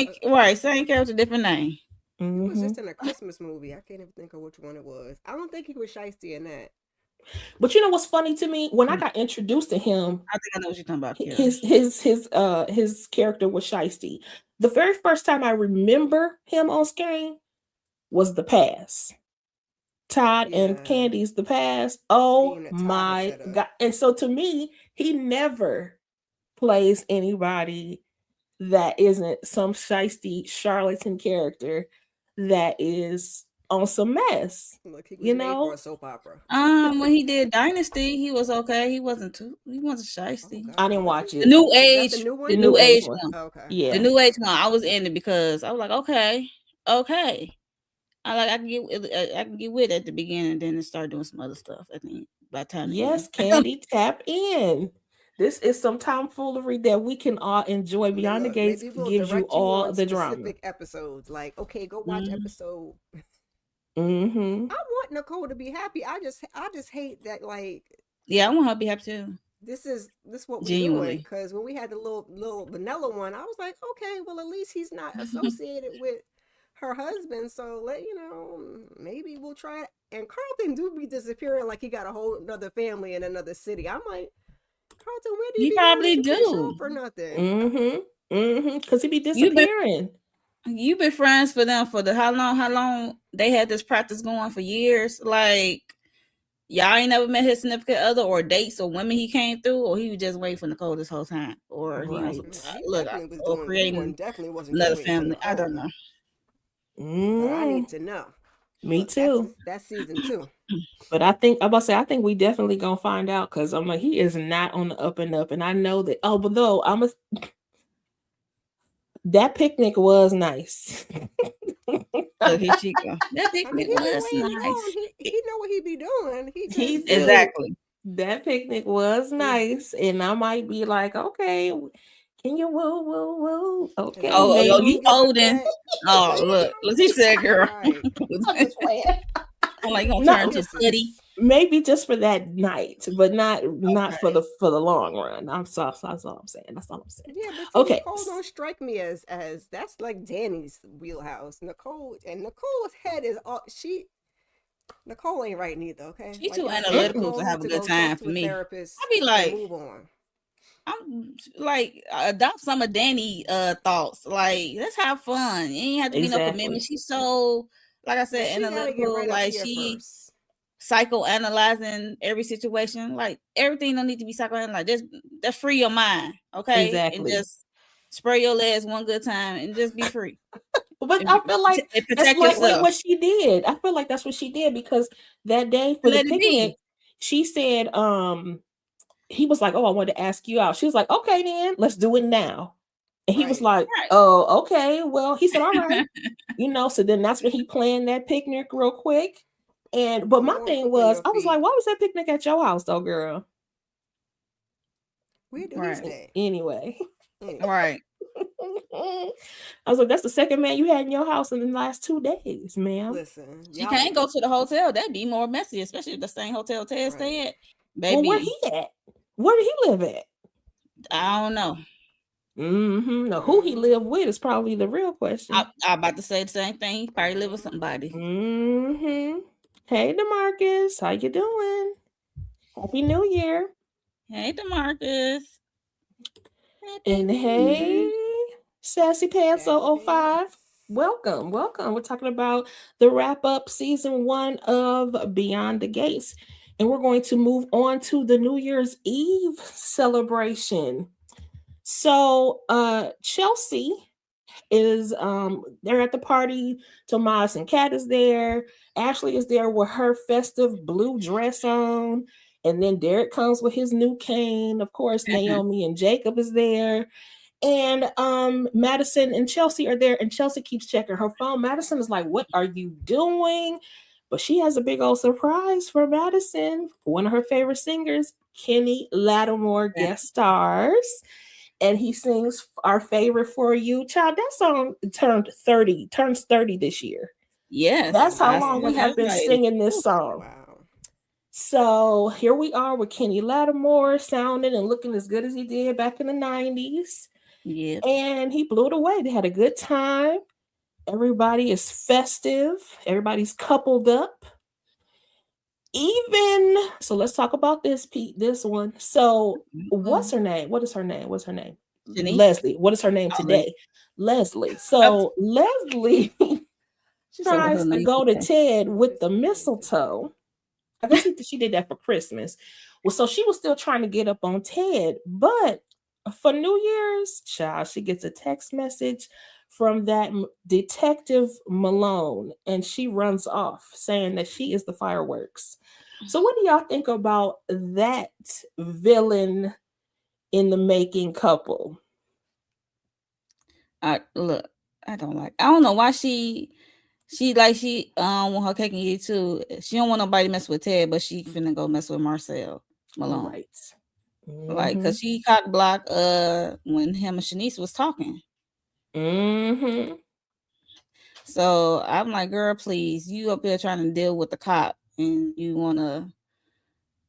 like Right, same character, different name. he was Mhm. just in a Christmas movie. I can't even think of which one it was. I don't think he was shiesty in that. But you know what's funny to me? When I got introduced to him, I think I know what you're talking about. Kiara. his character was Shiesty. The very first time I remember him on screen was The Pass. Todd and Yeah. Candy's The Pass. Oh Being a Todd my setup. god. And so to me, he never plays anybody that isn't some shiesty charlatan character that is on some mess. Look, he was You made know? for a soap opera. When he did Dynasty, he was okay. He wasn't shiesty. God, I didn't was watch he? it. The new Is that age, the new one? the new age one. one. Oh, okay. Yeah. The new age one. I was in it because I was like, okay. I can get with it at the beginning, and then it started doing some other stuff. I think by the time. Yes, Candy, tap in. This is some tomfoolery that we can all enjoy. Beyond the Look, Gates maybe we'll gives you direct all on the drama. specific episodes. Like, okay, go watch episode. Mm-hmm. I want Nicole to be happy. I just hate that. Like, Yeah, I want her to be happy too. this what we're Genuinely. doing. Because when we had the little vanilla one, I was like, okay, well at least he's not associated with her husband. So maybe we'll try it. And Carlton do be disappearing like he got a whole another family in another city. I'm like, Carlton, where do you He be going probably that you can't show do. up for nothing? Mm-hmm. Mm-hmm. Because he be disappearing. You've been friends for them for how long they had this practice going for years. Like, y'all ain't never met his significant other or dates or women he came through, or he was just waiting for Nicole this whole time, or he was creating definitely wasn't another doing family. I don't know. But I need to know. Me too. That's season 2. But I think we definitely gonna find out because I'm like, he is not on the up and up, and I know that. Oh, but though that picnic was nice. Look, here she go. That picnic was nice. He know what he be doing. Exactly. That picnic was nice, and I might be like, okay, can you woo? Okay. Oh, you holding? Oh, look, he said, girl. Right. I'm like, you gonna turn to study? Maybe just for that night, but not for the long run. That's all I'm saying. Yeah, but okay. Nicole don't strike me as that's like Danny's wheelhouse. Nicole's head is all Nicole ain't right neither. Okay, she too analytical to have a good time for me. I be like, move on. I'm like, adopt some of Danny thoughts. Like, let's have fun. You ain't have to be no commitment. She's so, like I said, analytical. Like she psychoanalyzing every situation. Like everything don't need to be psychoanalyzed. Just free your mind, okay? Exactly. And just spray your legs one good time and just be free. But I feel like that's what she did. I feel like that's what she did because that day for the picnic, she said, he was like, oh, I wanted to ask you out. She was like, okay, then let's do it now. And he was like, oh, okay. Well, he said, all right. So then that's when he planned that picnic real quick. But my thing was, I was like, why was that picnic at your house though, girl? Where do we stay? Anyway. Right. I was like, that's the second man you had in your house in the last 2 days, ma'am. Listen, she can't go to the hotel. That'd be more messy, especially if the same hotel Ted stay at. Baby. Well, where he at? Where did he live at? I don't know. Mm-hmm. Now, who he lived with is probably the real question. I'm about to say the same thing. He probably live with somebody. Mm-hmm. Hey, DeMarcus, how you doing? Happy New Year. Hey, DeMarcus. And hey, Sassy Pants Sassy 005. Pants. Welcome, welcome. We're talking about the wrap up season 1 of Beyond the Gates. And we're going to move on to the New Year's Eve celebration. So, Chelsea is they're at the party. Tomas and Kat is there. Ashley is there with her festive blue dress on. And then Derek comes with his new cane. Of course, Naomi and Jacob is there. And Madison and Chelsea are there, and Chelsea keeps checking her phone. Madison is like, "What are you doing?" But she has a big old surprise for Madison. One of her favorite singers, Kenny Lattimore, guest stars, and he sings Our Favorite For You. Child, that song turns 30 this year. Yes, That's how I long saw we have that. been Like, singing this song. Wow. So here we are with Kenny Lattimore sounding and looking as good as he did back in the 90s. yeah, And he blew it away. They had a good time. Everybody is festive. Everybody's coupled up. Even so, let's talk about this, Pete. This one. So, what's her name? What is her name? What's her name? Shanice? Leslie. What is her name Oh, today? Leslie. So Leslie She said what her tries to name go to today. Ted with the mistletoe. I guess she did that for Christmas. Well, so she was still trying to get up on Ted, but for New Year's, child, she gets a text message from that Detective Malone, and she runs off saying that she is the fireworks. So, what do y'all think about that villain in the making couple? Look, I don't know why she want her cake and eat it too. She don't want nobody to mess with Ted, but she finna go mess with Marcel Malone. Right. Like, cause she cock blocked when him and Shanice was talking. So I'm like, girl, please, you up here trying to deal with the cop and you wanna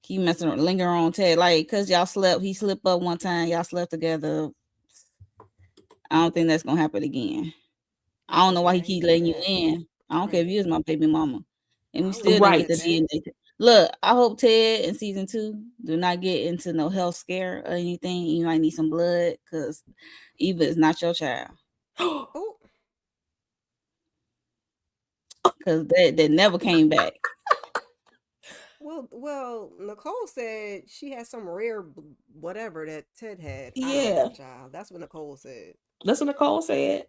keep messing around, linger on Ted, like, cause he slipped up one time, y'all slept together. I don't think that's gonna happen again. I don't know why he keep letting you in. I don't care if you was my baby mama. And we still didn't get the DNA. Look, I hope Ted in season 2 do not get into no health scare or anything. You might need some blood because Eva is not your child. Because that never came back. Well, Nicole said she had some rare whatever that Ted had. Yeah, child. That's what Nicole said. That's what Nicole said.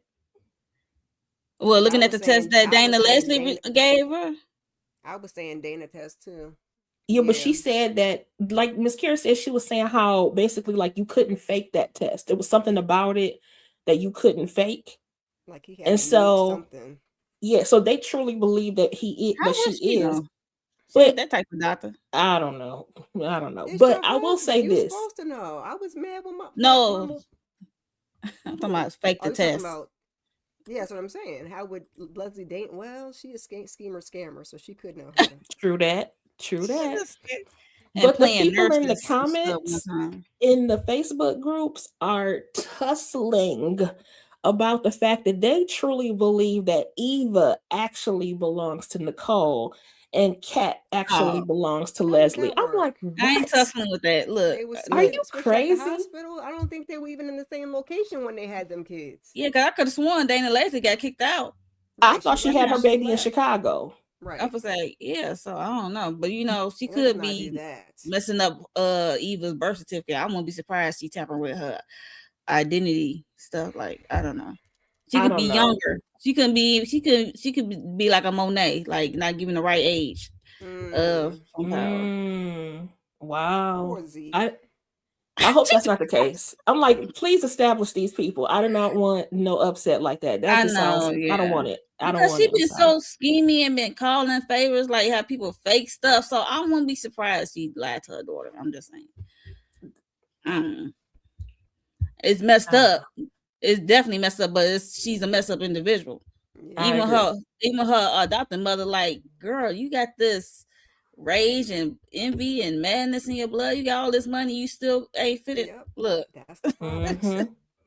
Well, looking at the test that Dana Leslie gave her, I was saying Dana test too. Yeah, but she said that, like Miss Kira said, she was saying how basically like you couldn't fake that test. There was something about it that you couldn't fake. Like he had and so something. Yeah, so they truly believe that she is. But that type of doctor. I don't know. But I will say this. You're supposed to know. I was mad with my No. I'm talking about fake the test. Yeah, that's what I'm saying. How would Leslie Dane? Well, she is schemer scammer, so she could know. True that. But the people in the comments in the Facebook groups are tussling about the fact that they truly believe that Eva actually belongs to Nicole and Kat actually belongs to Leslie. I'm like, what? I ain't tussling with that. Look, are you crazy? At the hospital? I don't think they were even in the same location when they had them kids. Yeah, because I could have sworn Dana Leslie got kicked out. I thought she had her baby in Chicago. Right. I was like, yeah, so I don't know. But she could be messing up Eva's birth certificate. I won't be surprised she tampering with her identity stuff. Like, I don't know. She could be younger. She could be like a Monet, like not giving the right age. Wow. I hope that's not the case. I'm like, please establish these people. I do not want no upset like that. That just sounds. I don't want it. Because she been so schemy and been calling favors, like have people fake stuff. So I wouldn't be surprised she lied to her daughter. I'm just saying. It's messed up. It's definitely messed up, but she's a messed up individual. Even her adopted mother, like, girl, you got this rage and envy and madness in your blood. You got all this money, you still ain't fitted. Yep. Look,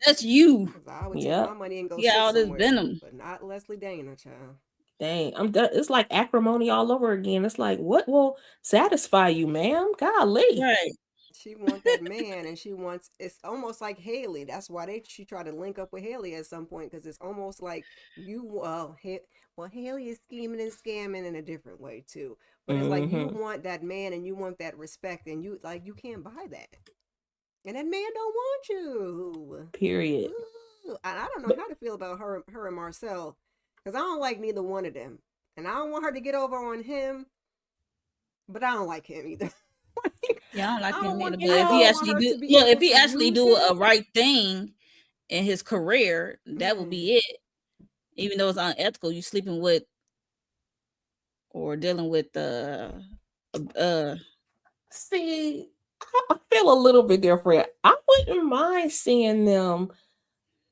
that's you. I would take my money and go. Yeah, all this venom, but not Leslie Dana, child. Dang, I'm done. It's like acrimony all over again. It's like, what will satisfy you, ma'am? Golly, right? She wants that man, and she wants. It's almost like Haley. That's why she tried to link up with Haley at some point because it's almost like Haley is scheming and scamming in a different way too. But it's like you Mm-hmm. want that man and you want that respect, and you can't buy that, and that man don't want you. Period. Ooh, I don't know But how to feel about her and Marcel because I don't like neither one of them, and I don't want her to get over on him, but I don't like him either. Yeah, I don't like I him don't either. want But you if he I don't know, want actually her do, to be look, if able he to actually use do a him. right thing in his career, that would Mm. be it. Even though it's unethical, you sleeping with or dealing with see, I feel a little bit different. I wouldn't mind seeing them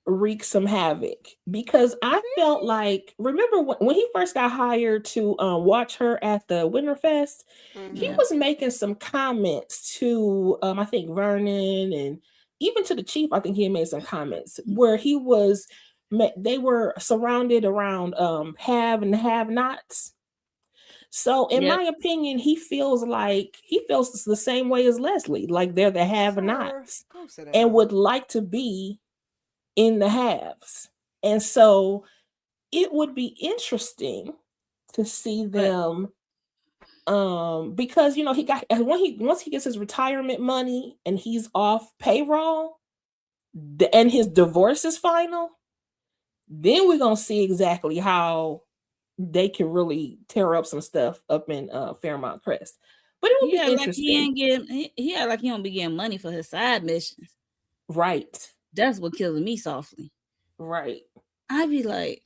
wreak some havoc because I felt Really? like remember when he first got hired to watch her at the Winterfest, he yeah. Mm-hmm. was making some comments to I think Vernon and even to the chief. I think he had made some comments where they were surrounded around have and have nots. So in Yep. my opinion, he feels the same way as Leslie, like they're the have Sir, nots go sit and down. would like to be in the haves. And so it would be interesting to see But them because he got once he gets his retirement money and he's off payroll and his divorce is final, then we're going to see exactly how they can really tear up some stuff up in Fairmount Crest. But it would he be act like he interesting. ain't getting he act like he don't be getting money for his side missions. Right. That's what kills me softly. Right. I'd be like,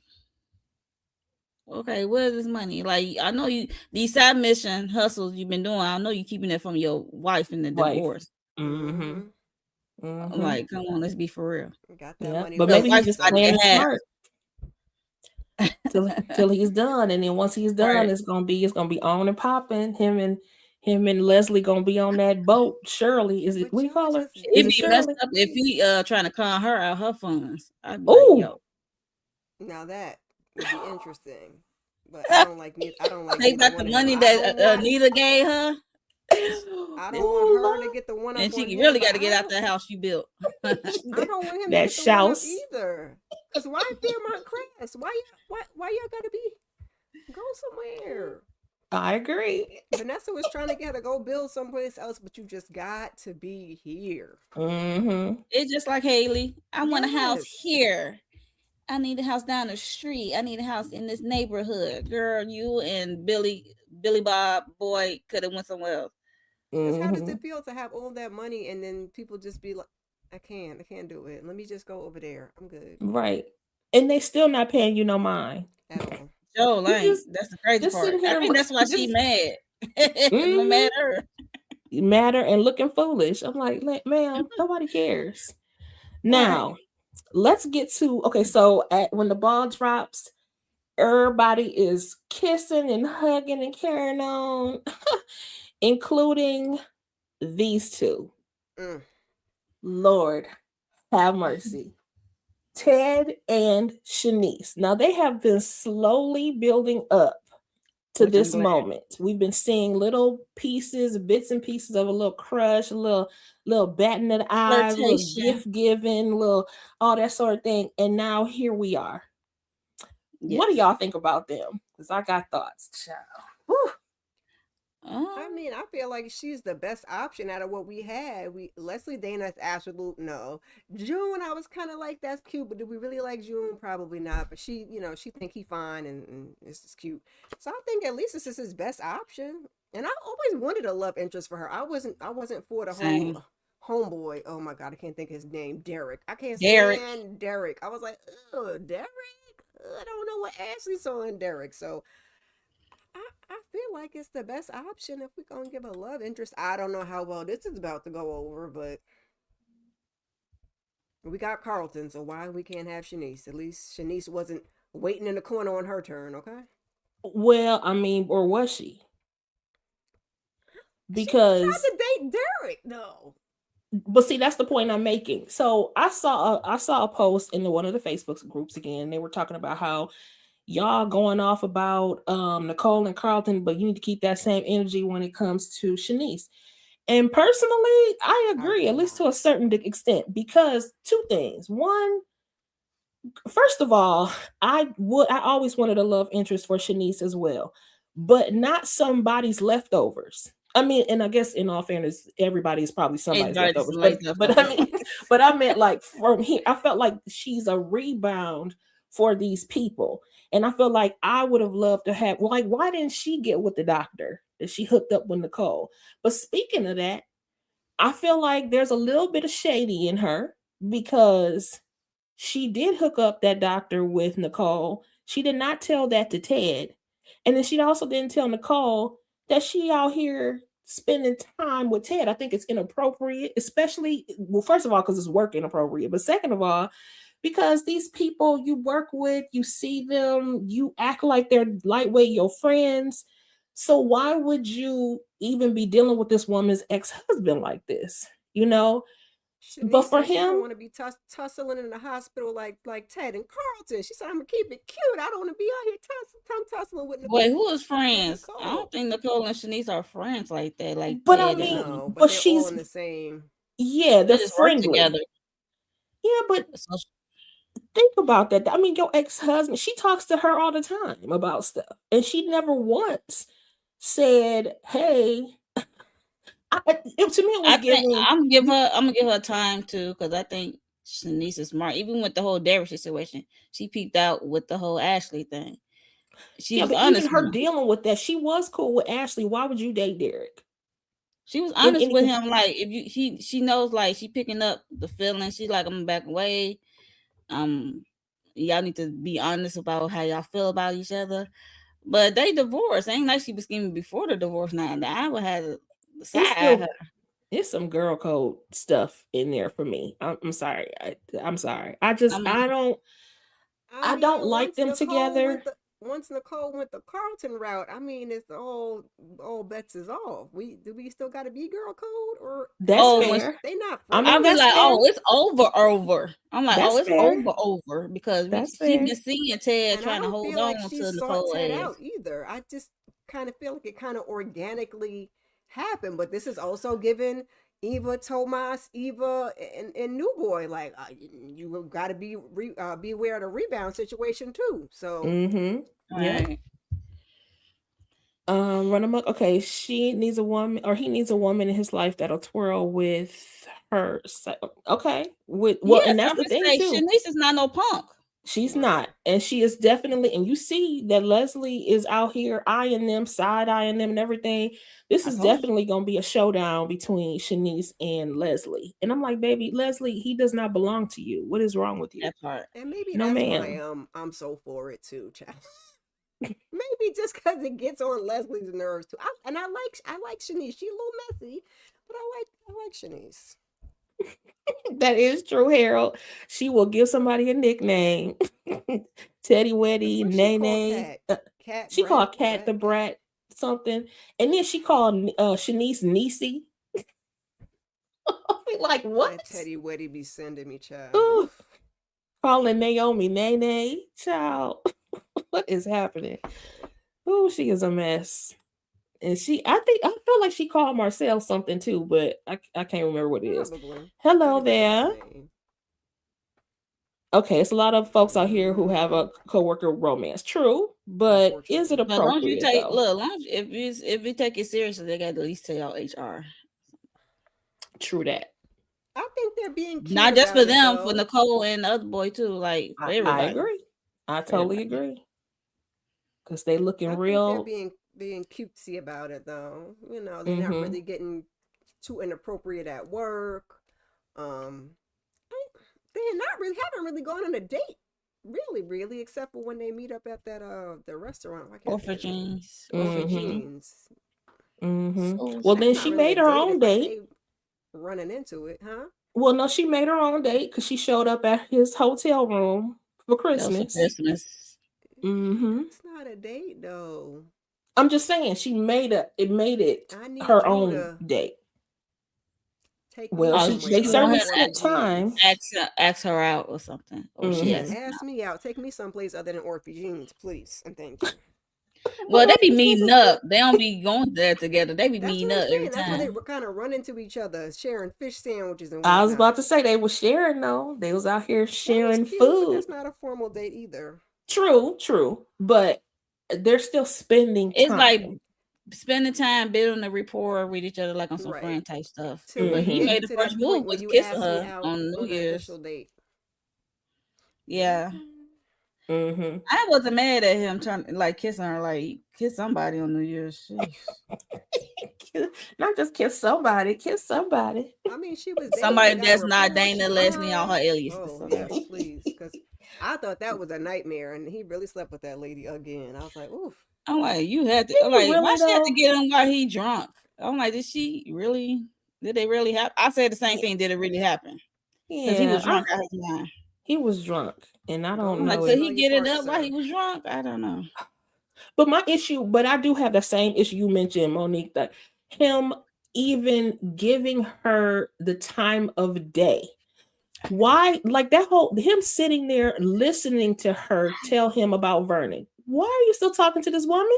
okay, where's this money? Like, I know these side mission hustles you've been doing. I know you keeping it from your wife in the Wife. divorce. Mm-hmm. Mm-hmm. Mm-hmm. Like, come on, let's be for real. Got that Yeah. money But The maybe he's wife wasted just got to playing get it somewhere. half. smart till he's done. And then once he's done, Right. it's gonna be on and popping. Him and Leslie gonna be on that boat. Shirley. Is it But what do you y'all call her? just Is It'd it be messed Shirley? up if he trying to con her out her funds. I'd be like, Oh, yo, now that would be interesting. But I don't like take neither back the one of them. money I that don't want Nita gave her, I don't want her to oh get the one and up she on him, really but got to get out that house she built. Lord. I don't want him to That get the one up shouse. either. Cause why Fairmont Crest? Why y'all gotta be go somewhere? I agree. Vanessa was trying to get her to go build someplace else, but you just got to be here. Mm-hmm. It's just like Haley. I want a house Yes. here. I need a house down the street. I need a house in this neighborhood. Girl, you and Billy Bob boy could have went somewhere else. Because how does Mm-hmm. it feel to have all that money and then people just be like, I can't do it. Let me just go over there. I'm good Right. And they still not paying you no mind. at all. Joe You Lane, just that's the crazy just part. sitting I here think that's why she just mad. No mm-hmm. mad at her. Matter and looking foolish. I'm like, ma'am, nobody cares. Now, Right. let's get to so when the ball drops, everybody is kissing and hugging and carrying on, including these two. Mm. Lord have mercy. Ted and Shanice. Now they have been slowly building up to Which I'm this glad. moment. We've been seeing little pieces, bits and pieces of a little crush, a little batting of the eyes, a little Flirtation. gift giving, little all that sort of thing. And now here we are. What do Yes. y'all think about them? Because I got thoughts, child. Whew. I mean, I feel like she's the best option out of what we had. Leslie Dana's absolute no. June, I was kind of like, that's cute, but do we really like June? Probably not. But she think he fine and this is cute. So I think at least this is his best option. And I always wanted a love interest for her. I wasn't for the Same. homeboy. Oh my god, I can't think of his name. Derek. I can't Derek. stand Derek. I was like, oh, Derek. I don't know what Ashley saw in Derek. So I feel like it's the best option if we're gonna give a love interest. I don't know how well this is about to go over, but we got Carlton, so why we can't have Shanice? At least Shanice wasn't waiting in the corner on her turn, okay? Well, I mean, or was she? She Because tried to date Derek, though. but see, that's the point I'm making. So I saw a post in one of the Facebook groups again. They were talking about how y'all going off about Nicole and Carlton, but you need to keep that same energy when it comes to Shanice. And personally, I agree, at do least to not. a certain extent, because two things. One, first of all, I always wanted a love interest for Shanice as well, but not somebody's leftovers. I mean, and I guess in all fairness, everybody is probably somebody's Everybody leftovers. somebody's But I leftovers. mean, but I meant like from here, I felt like she's a rebound for these people. And I feel like I would have loved to have, like, why didn't she get with the doctor that she hooked up with Nicole? But speaking of that, I feel like there's a little bit of shady in her because she did hook up that doctor with Nicole. She did not tell that to Ted. And then she also didn't tell Nicole that she out here spending time with Ted. I think it's inappropriate, especially, well, first of all, because it's work inappropriate. But second of all, because these people you work with, you see them, you act like they're lightweight your friends. So why would you even be dealing with this woman's ex-husband like this? You know? But Shanice for said she don't him, want to be tussling in the hospital like Ted and Carlton. She said, "I'm gonna keep it cute. I don't want to be out here tussling with Wait, who is with friends? I Nicole." don't think Nicole and Shanice are friends like that, like but I Ted mean, and No, but but they're all she's, in the same. yeah, they they're just work friendly. together. Yeah, but So think about that. I mean, your ex-husband, she talks to her all the time about stuff. And she never once said, hey, to me, it I was think giving, I'm gonna give her time too, because I think Shanice is smart. Even with the whole Derek situation, she peeped out with the whole Ashley thing. She yeah, was but even honest with her him. dealing with that, she was cool with Ashley. Why would you date Derek? She was In honest any, with him. Like if she knows like she picking up the feelings. She's like, I'm back away. Y'all need to be honest about how y'all feel about each other. But they divorced. Ain't like she was scheming before the divorce. Now I would have to it's side her. still, it's some girl code stuff in there for me. I'm sorry. I'm sorry. I I mean, don't, I I don't mean, like them together. once Nicole went the Carlton route, I mean, it's all bets is off. We still got to be girl code, or That's it's oh, not? when fair. They not I mean, I'll be that's like, friends. fair. oh, it's over. I'm like, oh, That's it's fair. over because That's she fair. been seeing Ted And I trying to don't hold feel like on she to sought Nicole Ted ass. out either. I just kind of feel like it kind of organically happened. But this is also given Eva, Tomas, Eva, and New Boy like you got to be aware of the rebound situation too. So Mm-hmm. Yeah. Right. Run amok. Okay, she needs a woman, or he needs a woman in his life that'll twirl with her. So, okay, and Yes, that's I'm the gonna thing say too. Shanice is not no punk. She's right. not, and she is definitely. And you see that Leslie is out here eyeing them, side eyeing them, and everything. This I is told you definitely going to be a showdown between Shanice and Leslie. And I'm like, baby, Leslie, he does not belong to you. What is wrong with you? that part. And maybe No, that's why ma'am. I'm so for it too, child. Maybe just because it gets on Leslie's nerves too. I like Shanice. She's a little messy, but I like Shanice. That is true, Harold. She will give somebody a nickname. Teddy Weddy, What she called Nene. Cat? Cat She Brat called Cat Brat the Cat. Brat something. And then she called Shanice Niecy. Like, what? That Teddy Weddy be sending me, child. Ooh, Oof. calling Naomi Nene. Child, what is happening? Oh, she is a mess. And I feel like she called Marcel something too, but I can't remember what it is. Probably. Hello Everybody got a there. name. Okay, it's a lot of folks out here who have a coworker romance. True, but is it Unfortunately. But as long as you appropriate take though? as long as if you take it seriously, they got to at least tell y'all HR. True that. I think they're being cute Not just for about it them, for though. Nicole and the other boy too. Like for I everybody. agree. I For totally everybody. agree. Because they looking I think they're real. being cutesy about it though. You know, they're not Mm-hmm. really getting too inappropriate at work. Um, they're not really haven't really gone on a date, really, except for when they meet up at that the restaurant. I can't think of the name. Jeans. Orphan Mm-hmm. Jeans. Mm-hmm. So Well, then That's she not really a made her date own if like date. they running into it, huh? Well, no, she made her own date because she showed up at his hotel room for that was for Christmas. Christmas. Mm-hmm. That's not a date though. I'm just saying she made it I need her you own to date. take me Well, Oh, somewhere they she want certainly her other than spent to Orphan time. Jeans. ask her out or something. Or she Mm-hmm. asked him Ask out. me out. Take me someplace other than Orphan Jeans, please, and thank you. Well, they But be This meeting wasn't up. They don't be going there together. They be That's meeting what I'm up every saying. That's when they time. kind of run into each other, sharing fish sandwiches and I was whatnot. about to say they were sharing though. They was out here That was sharing cute, but food. that's not a formal date either. True, but they're still spending It's like time. spending time building a rapport with each other, like on some Right. friend type stuff. Till But we he Hmm get made the to first that move point when was you kissing ask me her out on New on an Year's. official date. Yeah, hmm I wasn't mad at him trying like kissing her, like kiss somebody on New Year's. Sheesh. Not just kiss somebody, kiss somebody. I mean, she was dating. They Somebody got a that's not rapport. Dana She Leslie, all her fine. aliases. Oh Okay. yes, please, because I thought that was a nightmare, and he really slept with that lady again. I was like, oof. I'm like, you had to. Did I'm he like, why really she had to though? get him while he drunk? I'm like, did she really? Did they really happen? I said the same Yeah, thing. Did it really happen? Because he yeah. was drunk out of his mind. He was drunk, and I Go don't I'm like, home, know could if. smell he your get it farts, up while he sir. was drunk? I don't know. But I do have the same issue you mentioned, Monique, that him even giving her the time of day. Why, like that whole him sitting there listening to her tell him about Vernon. Why are you still talking to this woman?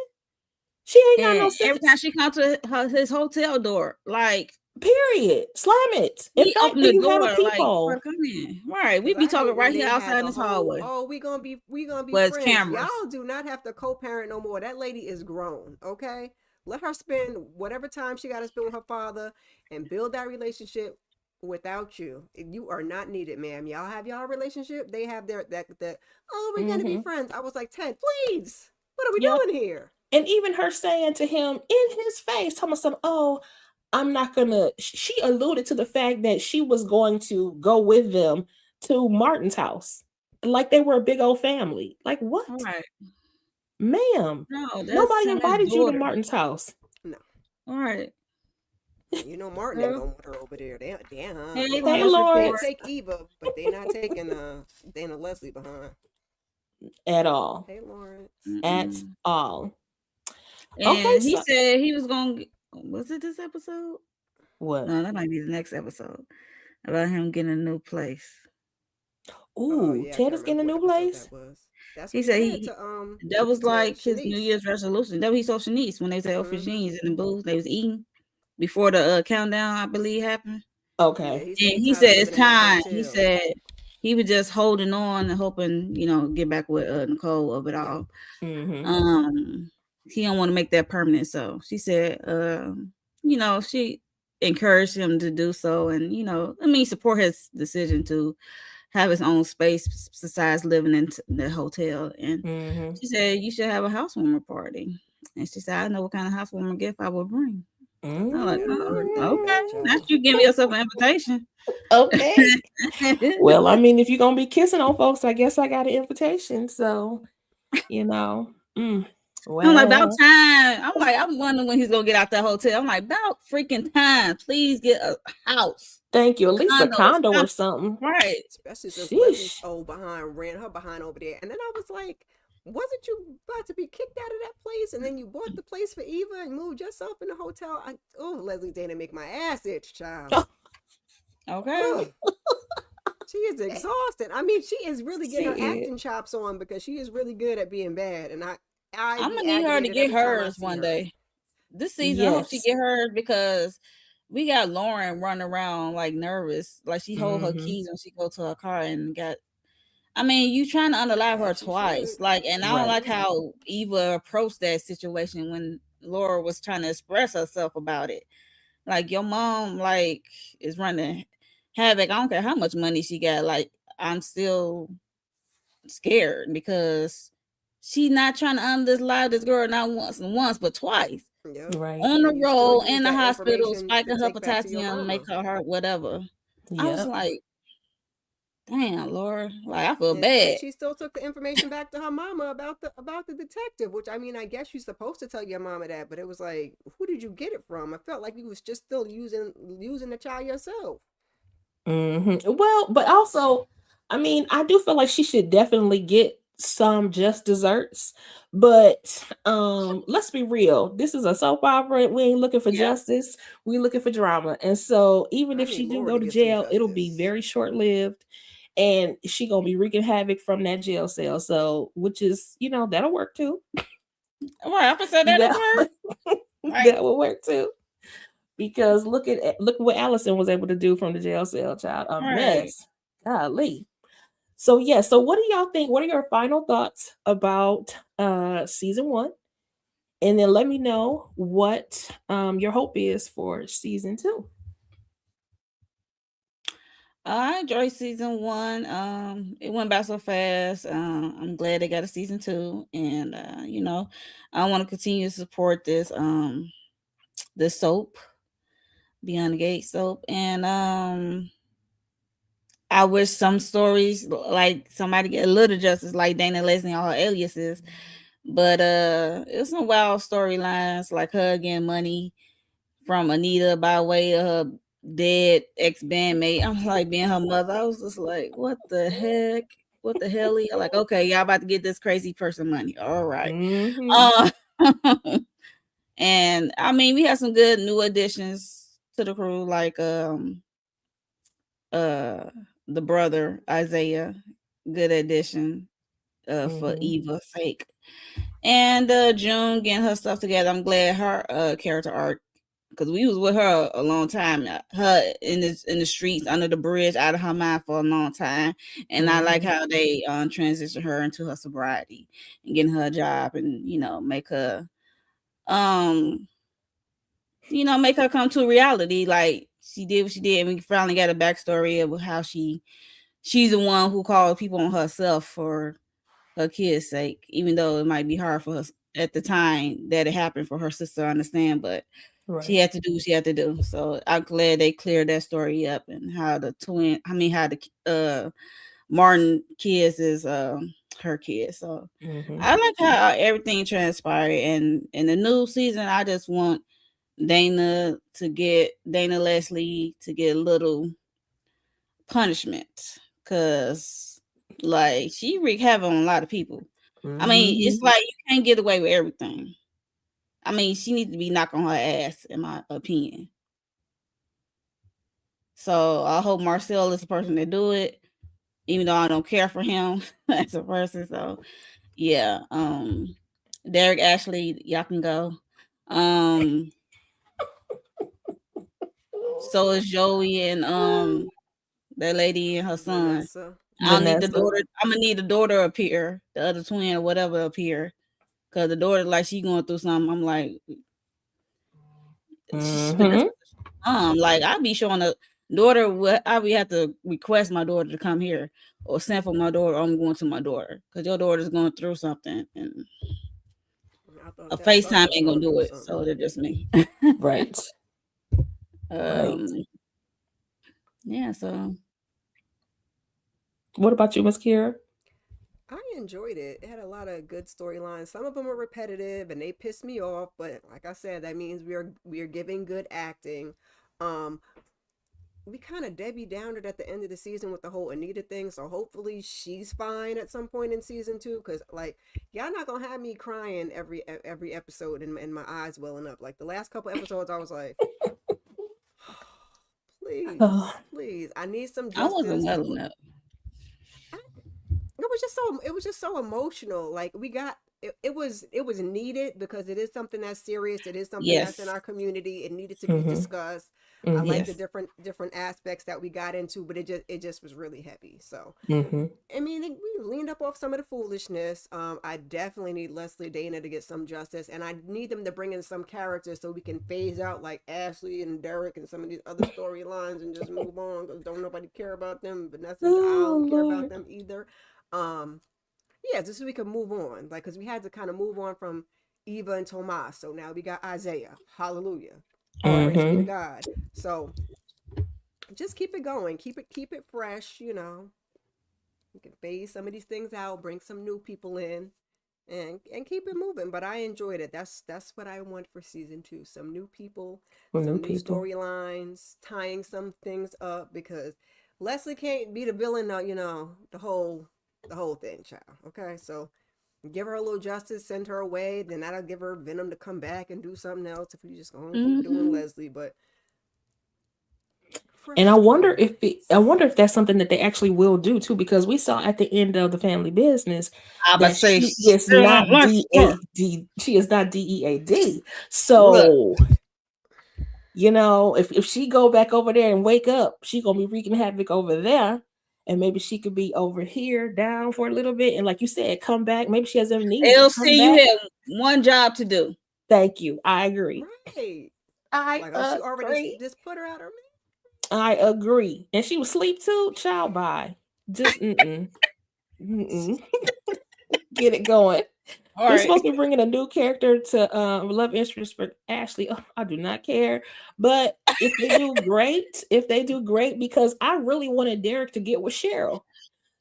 She ain't got no And every time sense. she come to his hotel door, like Period. Slam it. In he fact, opened do the you have door, a like, bro, peephole? come in. Right. We Cause be I talking hate when right here they outside have in a this whole, hallway. oh, we gonna be Where it's friends. cameras. Y'all do not have to co-parent no more. That lady is grown, okay? Let her spend whatever time she got to spend with her father and build that relationship without you. You are not needed, ma'am. Y'all have y'all relationship. They have that. Oh, we're gonna be Mm-hmm. friends. I was like, Ted, please. What are we Yep. doing here? And even her saying to him in his face, telling him, oh, I'm not gonna. She alluded to the fact that she was going to go with them to Martin's house, like they were a big old family. Like what, All right. ma'am? No, that's Nobody him, his invited you to daughter. Martin's house. No. All right. You know Martin ain't Girl. going with her over there. Hey, They Hey, Lawrence they'll report. Lawrence, take Eva, but they not taking Dana Leslie behind. at all, Hey Lawrence. at Mm-mm. all. Okay, And he so said he was going to, was it this episode? what? No, that might be the next episode about him getting a new place. Oh Ooh, yeah, I Ted can't is getting remember a what new episode place. that was. That's He what he said said he that was to like his New Shanice. Year's resolution. That was he told Shanice when they said, "Oh, for Mm-hmm. jeans in the booth." They was eating before the countdown, I believe, happened. Yeah, Okay. he said And he he tired said of it's living in that time. He hotel. said he was just holding on and hoping, get back with Nicole of it Yep. all. Mm-hmm. He don't want to make that permanent. So she said, she encouraged him to do so, and support his decision to have his own space besides living in the hotel. And Mm-hmm. she said, you should have a housewarming party. And she said, I know what kind of housewarming gift I would bring. I'm like, Happy birthday, okay. baby Not child. you giving yourself an invitation. Okay. Well, I mean, if you're gonna be kissing on folks, I guess I got an invitation. So, I'm like, about well, time. I'm wondering when he's gonna get out that hotel. I'm like, about freaking time. Please get a house, thank you. At least a condo, condo or something. something. Right. Especially since Leslie's Sheesh. old behind ran her behind over there. And then I was like, wasn't you about to be kicked out of that place? And then you bought the place for Eva and moved yourself in the hotel. Leslie Dana make my ass itch, child. Okay. She is exhausted. I mean, she is really getting her She is. acting chops on because she is really good at being bad. And I I'm be gonna need her to aggravated get every time I hers see one her. day. This season, I hope she Yes. get hers because we got Lauren running around like nervous, like she hold her Mm-hmm. keys when she go to her car and got. I mean, you trying to unalive her As she twice, should. and I don't Right. like how Eva approached that situation when Laura was trying to express herself about it. Like your mom, is running havoc. I don't care how much money she got. Like I'm still scared because she not trying to unalive this girl not once but twice. Yep. Right. On the And you still road use in the that hospital, information to spiking her take back to your potassium, make mama. her hurt, whatever. I was Yep. like, damn, Laura, I feel And bad. she still took the information back to her mama about the detective, which I mean, I guess you're supposed to tell your mama that, but it was like, who did you get it from? I felt like you was just still using the child yourself. Mm-hmm. Well, but also, I mean, I do feel like she should definitely get some just desserts. But let's be real. This is a soap opera. We ain't looking for Yeah. justice. We looking for drama. And so even I if need she do Laura go to to get some jail, it'll be justice. very short-lived. And she gonna be wreaking havoc from that jail cell. So, which is, that'll work too. Right, I'm gonna say that'll That work. Right. that would work too. Because look what Allison was able to do from the jail cell, child. A Right. mess. Golly. So yeah, so what do y'all think? What are your final thoughts about season 1? And then let me know what your hope is for season 2. I enjoyed season 1. It went by so fast. I'm glad they got a season 2, and I want to continue to support this soap, Beyond the Gate soap, and I wish some stories like somebody get a little justice, like Dana Leslie and all her aliases. But it's some wild storylines like her getting money from Anita by way of her dead ex bandmate. I'm like being her mother. I was just like, what the heck? What the hell? Like, okay, y'all about to get this crazy person money. All right. Mhm. And I mean, we had some good new additions to the crew, like the brother Isaiah, good addition for Mhm. Eva's sake. And June getting her stuff together. I'm glad her character arc, because we was with her a long time. Her in the streets, under the bridge, out of her mind for a long time. And I like Mhm. how they transition her into her sobriety and getting her a job, and make her make her come to reality. Like she did what she did, and we finally got a backstory of how she's the one who called people on herself for her kids' sake, even though it might be hard for her at the time that it happened for her sister to understand, but she Right. had to do what she had to do. So I'm glad they cleared that story up, and how the Martin kids is her kids. So Mhm. I like how everything transpired, and in the new season, I just want Dana Leslie to get a little punishment, because like she wreaked havoc on a lot of people. I mean, it's Mhm. like you can't get away with everything. I mean, she needs to be knocked on her ass, in my opinion. So I hope Marcel is the person to do it, even though I don't care for him as a person. So yeah, Derek Ashley, y'all can go. Um, so is Joey and that lady and her son. Vanessa. I'll need the Vanessa. daughter. I'm gonna need the daughter up here, the other twin or whatever up here, because the daughter like she going through something. I'm like, but that's Mhm. like I be showing a daughter what I be have to request my daughter to come here or send for my daughter. Or I'm going to my daughter because your daughter's going through something, and I a thought that son FaceTime was ain't gonna going do through it. So something. they're just me. Right. Right. um, yeah. So What about you, Miss Kira? I enjoyed it. It had a lot of good storylines. Some of them were repetitive and they pissed me off, but like I said, that means we are giving good acting. Um, we kind of Debbie Downed it at the end of the season with the whole Anita thing, so hopefully she's fine at some point in season 2. Because like y'all not gonna have me crying every episode and my eyes welling up. Like the last couple episodes, I was like, please, Oh. please, I need some I wasn't justice. well enough. It was just so emotional. Like it was needed because it is something that's serious. It is something that's in Yes. our community. It needed to be Mhm. discussed. I like the Yes. different aspects that we got into, but it just was really heavy. So Mhm. I mean, we leaned up off some of the foolishness. I definitely need Leslie Dana to get some justice, and I need them to bring in some characters so we can phase out like Ashley and Derek and some of these other storylines and just move on because don't nobody care about them. Vanessa and I Oh don't care about Lord. them either. Um, yeah, just so we can move on, like because we had to kind of move on from Eva and Tomas. So now we got Isaiah. Hallelujah, praise be to Mhm. God. So just keep it going, keep it fresh. You can phase some of these things out, bring some new people in, and keep it moving. But I enjoyed it. That's what I want for season 2. Some new people, For new some new people. storylines, tying some things up because Leslie can't be the villain. The whole thing, child. Okay, so give her a little justice, send her away. Then that'll give her venom to come back and do something else if we just gonna keep doing Mm-hmm. Leslie. But And Fresh twist. I wonder if that's something that they actually will do too, because we saw at the end of the Family Business I about to that say she she is still not on lunch support. DAD. She is not DEAD. Look, So if she go back over there and wake up, she gonna be wreaking havoc over there, and maybe she could be over here down for a little bit, and like you said, come back. Maybe she has amnesia. LC, Come you back. have one job to do. Thank you. I agree. Right. I Like, oh, she already agree. just put her out her I agree. And she was asleep too. Child, bye. Just get it going. All They're right. supposed to be bringing a new character to love interest for Ashley. Oh, I do not care. But if they do great, because I really wanted Derek to get with Cheryl.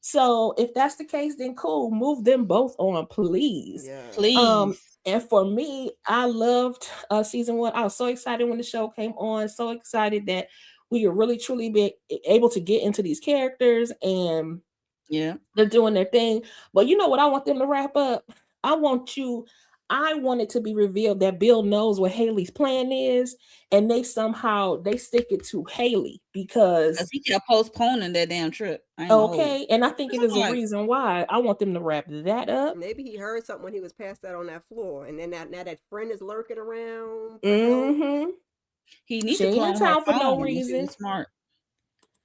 So if that's the case, then cool. Move them both on, please. Yeah. Please. And for me, I loved season 1. I was so excited when the show came on. So excited that we are really truly be able to get into these characters, and Yeah. they're doing their thing. But you know what I want them to wrap up? I want it to be revealed that Bill knows what Haley's plan is, and they stick it to Haley, because He kept postponing that damn trip. I ain't gonna hold you. okay, and I think it is a Like, reason why. I want them to wrap that up. Maybe he heard something when he was passed out on that floor, and then now that friend is lurking around for help. Mm-hmm. he needs She to ain't clone in her town for no phone. She reason. was smart.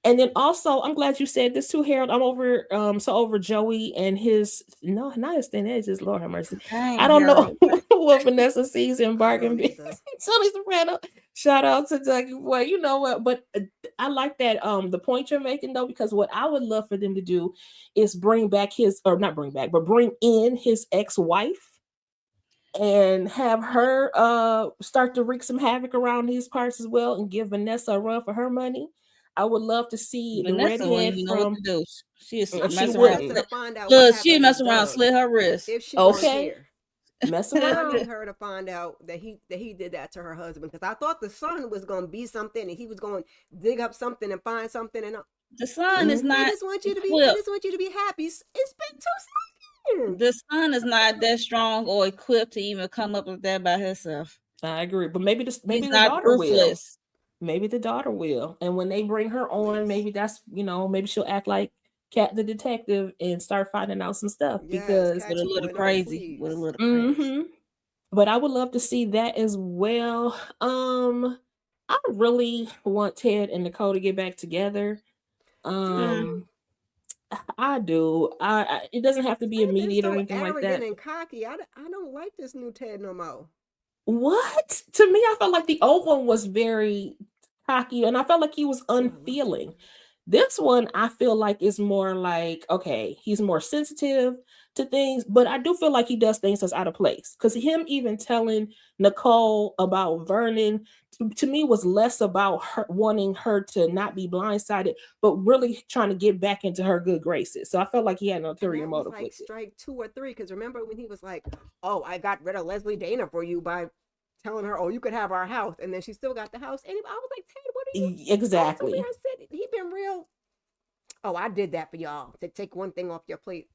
And then also, I'm glad you said this too, Harold. I'm over over Joey and his not his thin edges, Lord have mercy. Dang, I don't Harold. know what Vanessa sees in I Bargain don't Bin. either. Tony Soprano. Shout out to Dougie Boy. You know what? But I like that the point you're making though, because what I would love for them to do is bring in his ex-wife and have her start to wreak some havoc around these parts as well, and give Vanessa a run for her money. I would love to see the Vanessa wouldn't redhead even know what from. to do. She is She messing wouldn't. around. To find out what Look, happened she with messing around, Doug, slit her wrist. if she weren't Okay. here. Mess I around. need her to find out that he did that to her husband, because I thought the son was going to be something, and he was going to dig up something and find something, and The son is I not just want you to be. I equipped. just want you to be happy. It's been 2 seconds. The son is not that strong or equipped to even come up with that by herself. I agree, but maybe He's the not daughter will. ruthless. Maybe the daughter will, and when they bring her on, Please. maybe that's maybe she'll act like Cat the detective and start finding out some stuff. Yes, Because Cat With a little 2.0, crazy. With a please. little crazy. But I would love to see that as well. I really want Ted and Nicole to get back together. I do. It doesn't have to be Ted been immediate or so anything like arrogant that. and cocky. I don't like this new Ted no more. What? To me, I felt like the old one was very cocky, and I felt like he was unfeeling. This one, I feel like is more like, okay, he's more sensitive to things, but I do feel like he does things that's out of place. Because him even telling Nicole about Vernon, to me, was less about her wanting her to not be blindsided, but really trying to get back into her good graces. So I felt like he had an And ulterior that was motive like with it. strike 2 or 3. Because remember when he was like, "Oh, I got rid of Leslie Dana for you by telling her, oh, you could have our house," and then she still got the house. And I was like, Ted, what are you? Exactly. I said he been real. Oh, I did that for y'all to take one thing off your plate.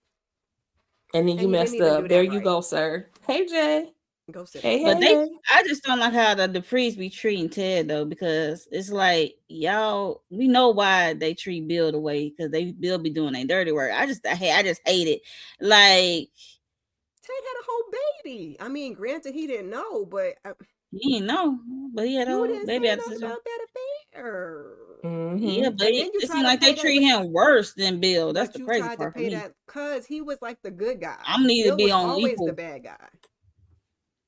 And then you And he didn't messed even do up. that There you right. go, sir. Hey, Jay. Go sit Hey, down. But hey. I just don't like how the Duprees be treating Ted though, because it's like y'all, we know why they treat Bill the way, because Bill be doing their dirty work. I just hate it. Like, Ted had a whole baby. I mean, granted, he didn't know, but he didn't know, but he had a you whole didn't baby say at the nothing time. about that affair. Yeah, but And then you it try seems to like pay they that treat him worse than Bill. That's But the you crazy tried to part for pay me. that because he was like the good guy. I'm need to Bill be was on always equal. the bad guy.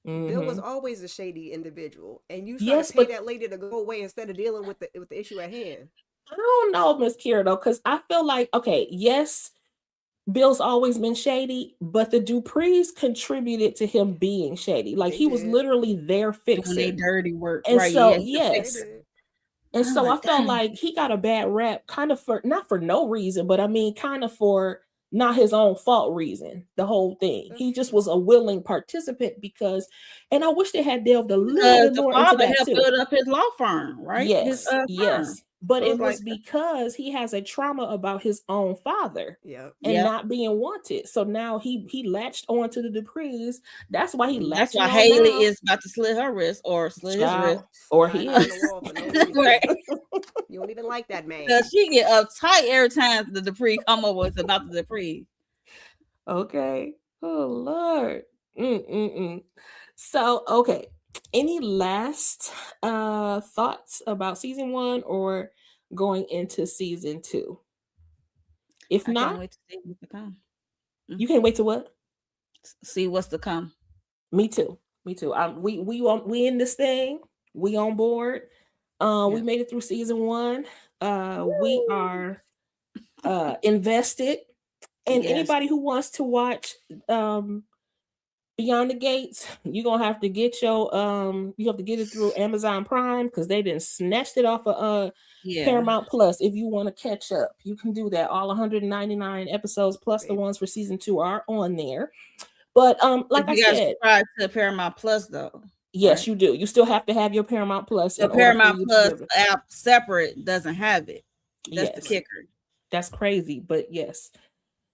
Bill was always a shady individual, and you try Yes, to pay but that lady to go away instead of dealing with the issue at hand. I don't know, Miss Kira, though, because I feel like, okay, yes, Bill's always been shady, but the Duprees contributed to him being shady. Like, They he was did. literally their Doing their fixer. dirty work, And right? so, Yeah, he's a They yes. fixer. did. And so I God felt damn. like he got a bad rap, kind of for, not for no reason, but I mean, kind of for not his own fault reason, the whole thing. That's He just true. was a willing participant because, and I wish they had delved a little Because bit the more into father that helped too. build up his law firm, right? His Yes, firm. yes. But So it it's was like, because he has a trauma about his own father Yep. and yeah, not being wanted. So now he latched on to the Duprees. That's why he that's latching why on Haley now. is about to slit her wrist or slit his wrist. Child, or Tied he her on is. the wall for no reason. Right. You don't even like that man. Cause she get uptight every time the Dupree come over. It's about the Dupree. Okay. Oh Lord. Mm-mm-mm. So, okay. Any last thoughts about season 1 or going into season 2? If I can't not, wait to see what's to come. you can't wait to what? See what's to come. Me too. Me too. We in this thing. We on board. We Yeah. made it through season 1. We Woo! are invested. And Yes. anybody who wants to watch Beyond the Gates, you're gonna have to get your you have to get it through Amazon Prime because they didn't snatched it off of Yeah. Paramount Plus. If you want to catch up, you can do that. All 199 episodes plus the Baby. ones for season 2 are on there. But But like I you gotta said, subscribe to Paramount Plus though. yes, Right. you do. You still have to have your Paramount Plus The in order for Paramount you to be Plus able to. app separate doesn't have it. That's the Yes, kicker. that's crazy, but yes.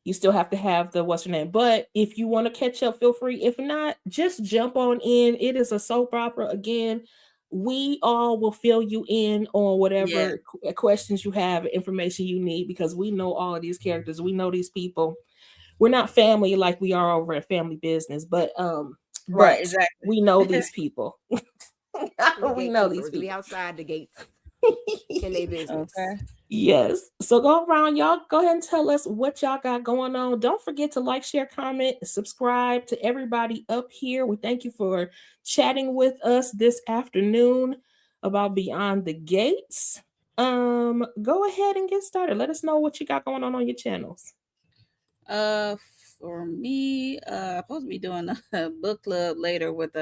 You still have to have the what's your name. But if you want to catch up, feel free. If not, just jump on in. It is a soap opera. Again, we all will fill you in on Yeah. whatever questions you have, information you need, because we know all of these characters. We know these people. We're not family like we are over at Family Business, but Right, exactly. we know these people. We We know these gatekeepers. We people. outside the gates in their business. Okay. Yes. So go around, y'all. Go ahead and tell us what y'all got going on. Don't forget to like, share, comment, subscribe to everybody up here. We thank you for chatting with us this afternoon about Beyond the Gates. Go ahead and get started. Let us know what you got going on your channels. For me, I'm supposed to be doing a book club later with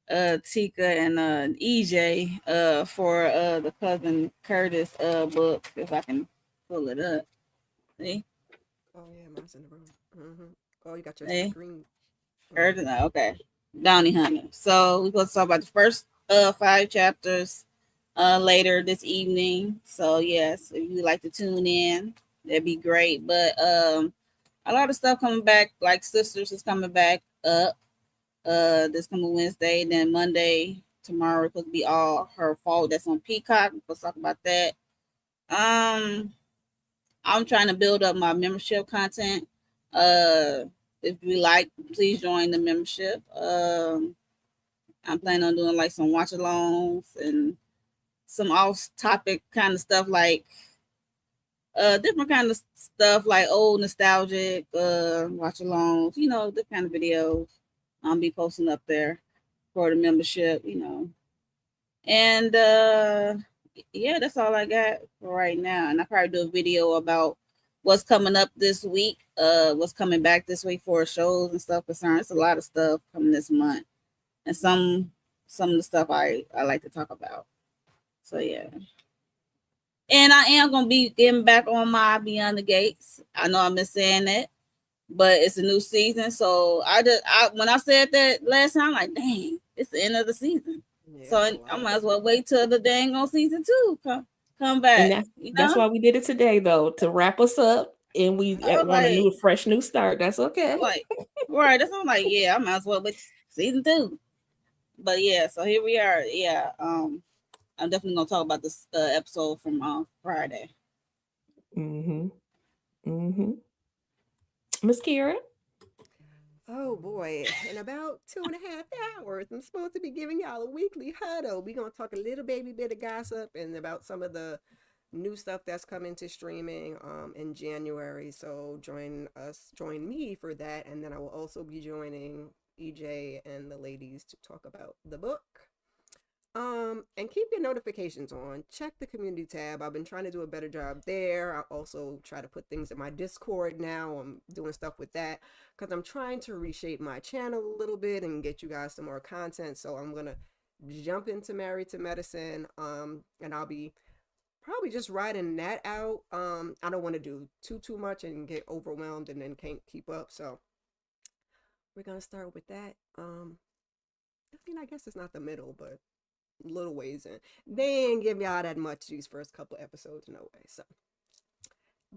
Tika and EJ for the Cousin Curtis book, if I can pull it up. See? Oh yeah, mine's in the room. Oh, you got your Hey. screen. Curtis, okay. Bounty Hunter. So we're going to talk about the first 5 chapters later this evening. So yes, if you'd like to tune in, that'd be great. But a lot of stuff coming back, like Sisters is coming back up this coming Wednesday. Then Monday, tomorrow, it's supposed to be All Her Fault. That's on Peacock. We'll talk about that. I'm trying to build up my membership content. If you like, please join the membership. I'm planning on doing like some watch alongs and some off topic kind of stuff, like different kind of stuff, like old nostalgic watch alongs, different kind of videos I'll be posting up there for the membership, and yeah, that's all I got for right now. And I probably do a video about what's coming up this week, what's coming back this week for shows and stuff concerned. It's a lot of stuff coming this month, and some of the stuff I like to talk about. So yeah. And I am gonna be getting back on my Beyond the Gates. I know I've been saying that, but it's a new season. So when I said that last time, I'm like, dang, it's the end of the season. Yeah, So I might as well wait till the dang on season 2 come back. And that's why we did it today, though, to wrap us up. And we want a fresh new start. That's okay. Right. That's what I'm like, yeah, I might as well wait season 2. But yeah, so here we are. Yeah. I'm definitely gonna talk about this episode from Friday. Miss Kira. Oh boy, in about 2.5 hours, I'm supposed to be giving y'all a weekly huddle. We're gonna talk a little baby bit of gossip and about some of the new stuff that's coming to streaming in January. So join me for that, and then I will also be joining EJ and the ladies to talk about the book. And keep your notifications on. Check the community tab. I've been trying to do a better job there. I also try to put things in my Discord now. I'm doing stuff with that because I'm trying to reshape my channel a little bit and get you guys some more content. So I'm gonna jump into Married to Medicine. And I'll be probably just riding that out. I don't want to do too much and get overwhelmed and then can't keep up. So we're gonna start with that. I guess it's not the middle, but little ways in. They ain't give y'all that much these first couple episodes, no way. So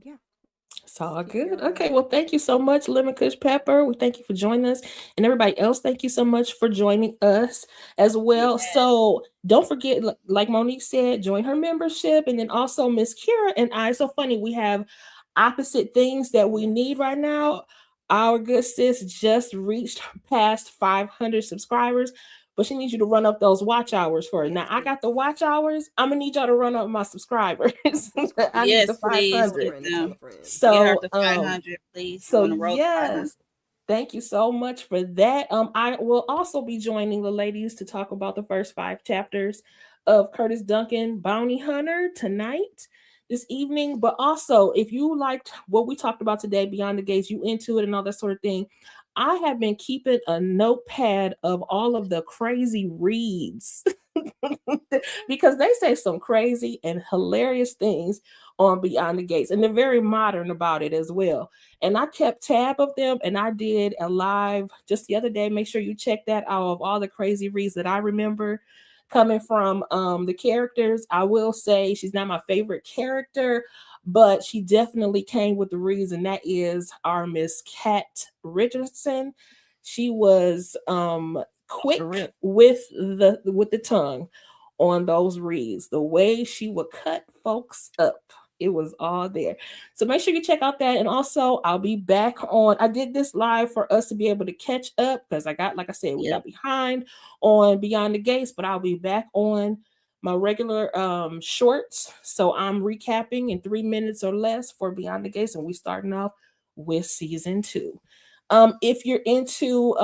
yeah. It's all Keep good. your Okay, eye. well, thank you so much, Lemon Kush Pepper. We thank you for joining us. And everybody else, thank you so much for joining us as well. Yes. So don't forget, like Monique said, join her membership. And then also Miss Kira and I. So funny, we have opposite things that we need right Yes. now. Our good sis just reached past 500 subscribers, but she needs you to run up those watch hours for her. Now, Yes, I got the watch hours. I'm going to need y'all to run up my subscribers. I need the Yes, please tell a 500. get friend to tell a them. friend. Get her So, to 500, please. We so want to roll to 500. yes, thank you so much for that. I will also be joining the ladies to talk about the first 5 chapters of Curtis Duncan Bounty Hunter tonight, this evening. But also, if you liked what we talked about today, Beyond the Gates, you into it and all that sort of thing, I have been keeping a notepad of all of the crazy reads because they say some crazy and hilarious things on Beyond the Gates, and they're very modern about it as well. And I kept tab of them, and I did a live just the other day. Make sure you check that out of all the crazy reads that I remember coming from the characters. I will say she's not my favorite character, but she definitely came with the reads, and that is our Miss Kat Richardson. She was Off the quick rip. with the tongue on those reads. The way she would cut folks up, it was all there. So make sure you check out that. And also, I'll be back on. I did this live for us to be able to catch up because like I said, we Yep. got behind on Beyond the Gates, but I'll be back on my regular shorts. So I'm recapping in 3 minutes or less for Beyond the Gates, and we starting off with season 2. If you're into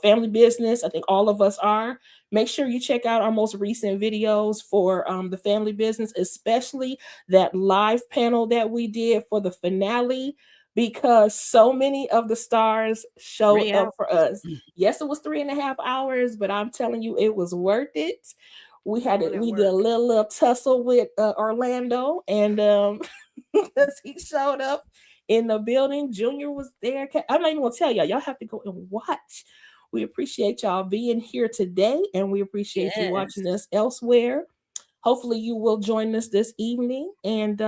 family business, I think all of us are. Make sure you check out our most recent videos for the family business, especially that live panel that we did for the finale, because so many of the stars showed 3 up hours. for us. Yes, it was 3.5 hours, but I'm telling you, it was worth it. We had Doing it. that We did a work. little tussle with Orlando, and because he showed up in the building. Junior was there. I'm not even gonna tell y'all. Y'all have to go and watch. We appreciate y'all being here today, and we appreciate you Yes. watching us elsewhere. Hopefully, you will join us this evening. And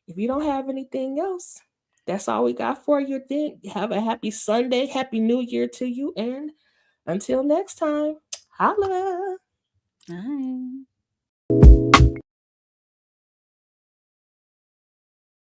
if you don't have anything else, that's all we got for you. Then have a happy Sunday, happy New Year to you, and until next time, holla. Bye.